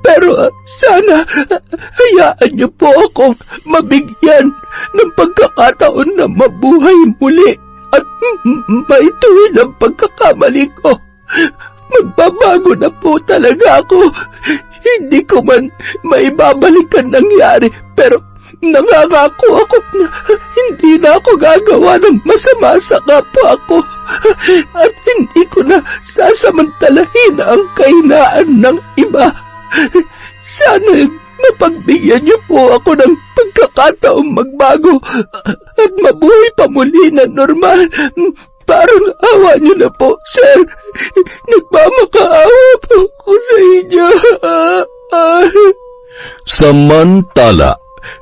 S2: Pero sana hayaan niyo po akong mabigyan ng pagkakataon na mabuhay muli at maituwid ang pagkakamali ko. Magbabago na po talaga ako. Hindi ko man maibabalik ang nangyari, pero nangangako ako na hindi na ako gagawa ng masama sa kapwa ko at hindi ko na sasamantalahin ang kahinaan ng iba. Sana mapagbigyan niyo po ako ng pagkakataong magbago at mabuhay pa muli na normal. Parang awa niyo na po, sir. Nagmamakaawa po ko sa inyo.
S3: Samantala,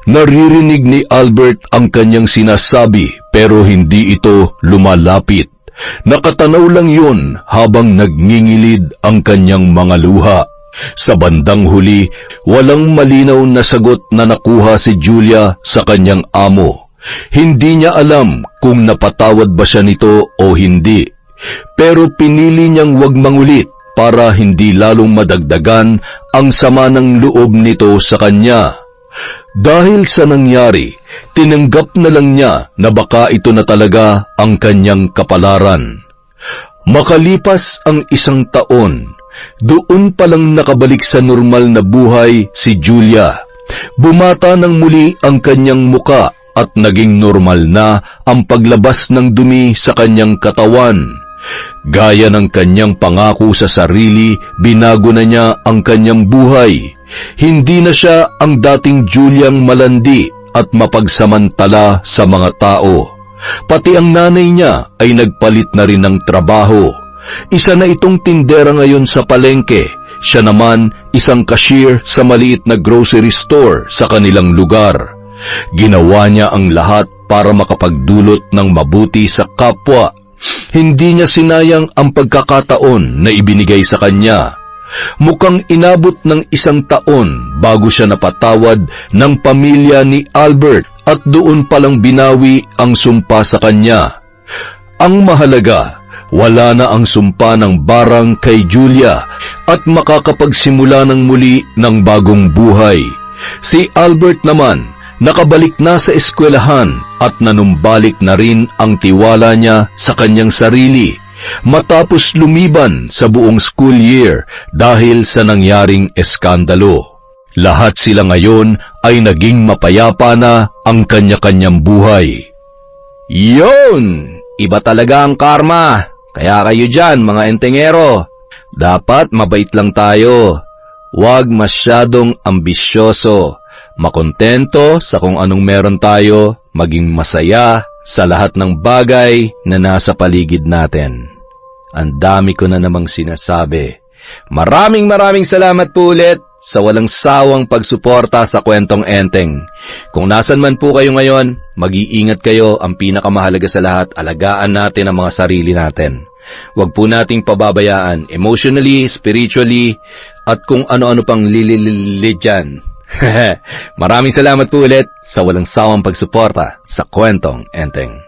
S3: naririnig ni Albert ang kanyang sinasabi pero hindi ito lumalapit. Nakatanaw lang yun habang nagngingilid ang kanyang mga luha. Sa bandang huli, walang malinaw na sagot na nakuha si Julia sa kanyang amo. Hindi niya alam kung napatawad ba siya nito o hindi. Pero pinili niyang wag mangulit para hindi lalong madagdagan ang sama ng loob nito sa kanya. Dahil sa nangyari, tinanggap na lang niya na baka ito na talaga ang kanyang kapalaran. Makalipas ang 1 taon, doon palang nakabalik sa normal na buhay si Julia. Bumata ng muli ang kanyang muka at naging normal na ang paglabas ng dumi sa kanyang katawan. Gaya ng kanyang pangako sa sarili, binago na niya ang kanyang buhay. Hindi na siya ang dating Juliang malandi at mapagsamantala sa mga tao. Pati ang nanay niya ay nagpalit na rin ng trabaho. Isa na itong tindera ngayon sa palengke. Siya naman isang cashier sa maliit na grocery store sa kanilang lugar. Ginawa niya ang lahat para makapagdulot ng mabuti sa kapwa. Hindi niya sinayang ang pagkakataon na ibinigay sa kanya. Mukhang inabot ng 1 taon bago siya napatawad ng pamilya ni Albert at doon palang binawi ang sumpa sa kanya. Ang mahalaga, wala na ang sumpa ng barang kay Julia at makakapagsimula ng muli ng bagong buhay. Si Albert naman, nakabalik na sa eskwelahan at nanumbalik na rin ang tiwala niya sa kanyang sarili matapos lumiban sa buong school year dahil sa nangyaring eskandalo. Lahat sila ngayon ay naging mapayapa na ang kanya-kanyang buhay.
S1: Yun! Iba talaga ang karma. Kaya kayo dyan, mga entengero, dapat mabait lang tayo. Huwag masyadong ambisyoso. Makontento sa kung anong meron tayo, maging masaya sa lahat ng bagay na nasa paligid natin. Ang dami ko na namang sinasabi. Maraming salamat po ulit sa walang sawang pagsuporta sa Kwentong Enteng. Kung nasan man po kayo ngayon, mag-iingat kayo. Ang pinakamahalaga sa lahat, alagaan natin ang mga sarili natin. Huwag po nating pababayaan emotionally, spiritually, at kung ano-ano pang lililili dyan. Maraming salamat po ulit sa walang sawang pagsuporta sa Kwentong Enteng.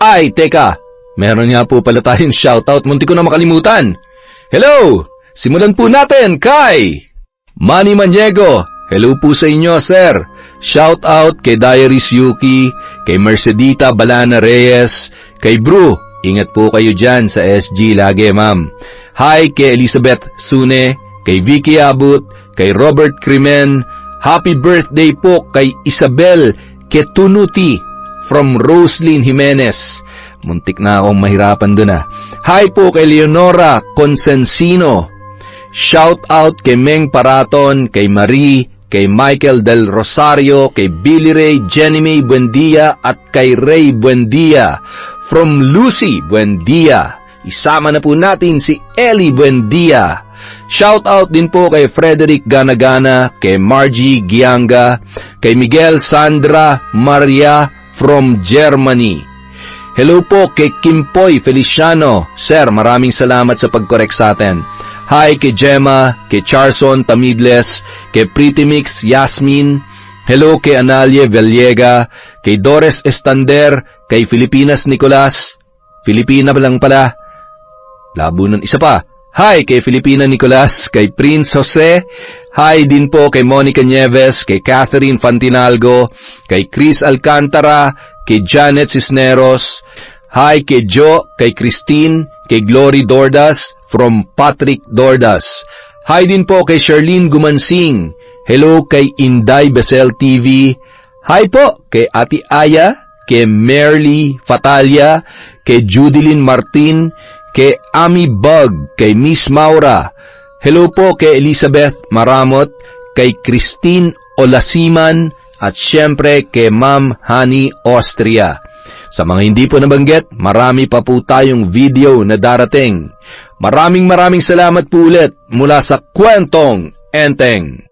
S1: Ay, teka! Meron nga po pala tayong shoutout, munti ko na makalimutan. Hello! Simulan po natin kay Manny Maniego. Hello po sa inyo, sir. Shoutout kay Diaries Yuki, kay Mercedita Balana Reyes, kay Bru. Ingat po kayo dyan sa SG lagi, ma'am. Hi kay Elizabeth Sune, kay Vicky Abut, kay Robert Crimen. Happy birthday po kay Isabel Ketunuti from Roslyn Jimenez. Muntik na akong mahirapan dun ah. Hi po kay Leonora Consensino. Shout out kay Meng Paraton, kay Marie, kay Michael Del Rosario, kay Billy Ray, Jenny May Buendia at kay Ray Buendia. From Lucy Buendia, isama na po natin si Ellie Buendia. Shout out din po kay Frederick Ganagana, kay Margie Gianga, kay Miguel Sandra Maria from Germany. Hello po kay Kimpoy Feliciano. Sir, maraming salamat sa pag-correct sa atin. Hi kay Gemma, kay Charson Tamidles, kay Pretty Mix Yasmin. Hello kay Analia Villega, kay Doris Estander, kay Filipinas Nicolas. Filipina lang pala. Labo nun isa pa. Hi kay Filipina Nicolas, kay Prince Jose. Hi din po kay Monica Nieves, kay Catherine Fantinalgo, kay Chris Alcantara, kay Janet Cisneros. Hi kay Joe, kay Christine, kay Glory Dordas from Patrick Dordas. Hi din po kay Charlene Gumansing. Hello kay Inday Besel TV. Hi po kay Ate Aya, kay Merly Fatalia, kay Judilyn Martin, kay Ami Bug, kay Miss Maura. Hello po kay Elizabeth Maramot, kay Christine Olasiman, at syempre kay Ma'am Honey Austria. Sa mga hindi po nabanggit, marami pa po tayong video na darating. Maraming salamat po ulit mula sa Kwentong Enteng.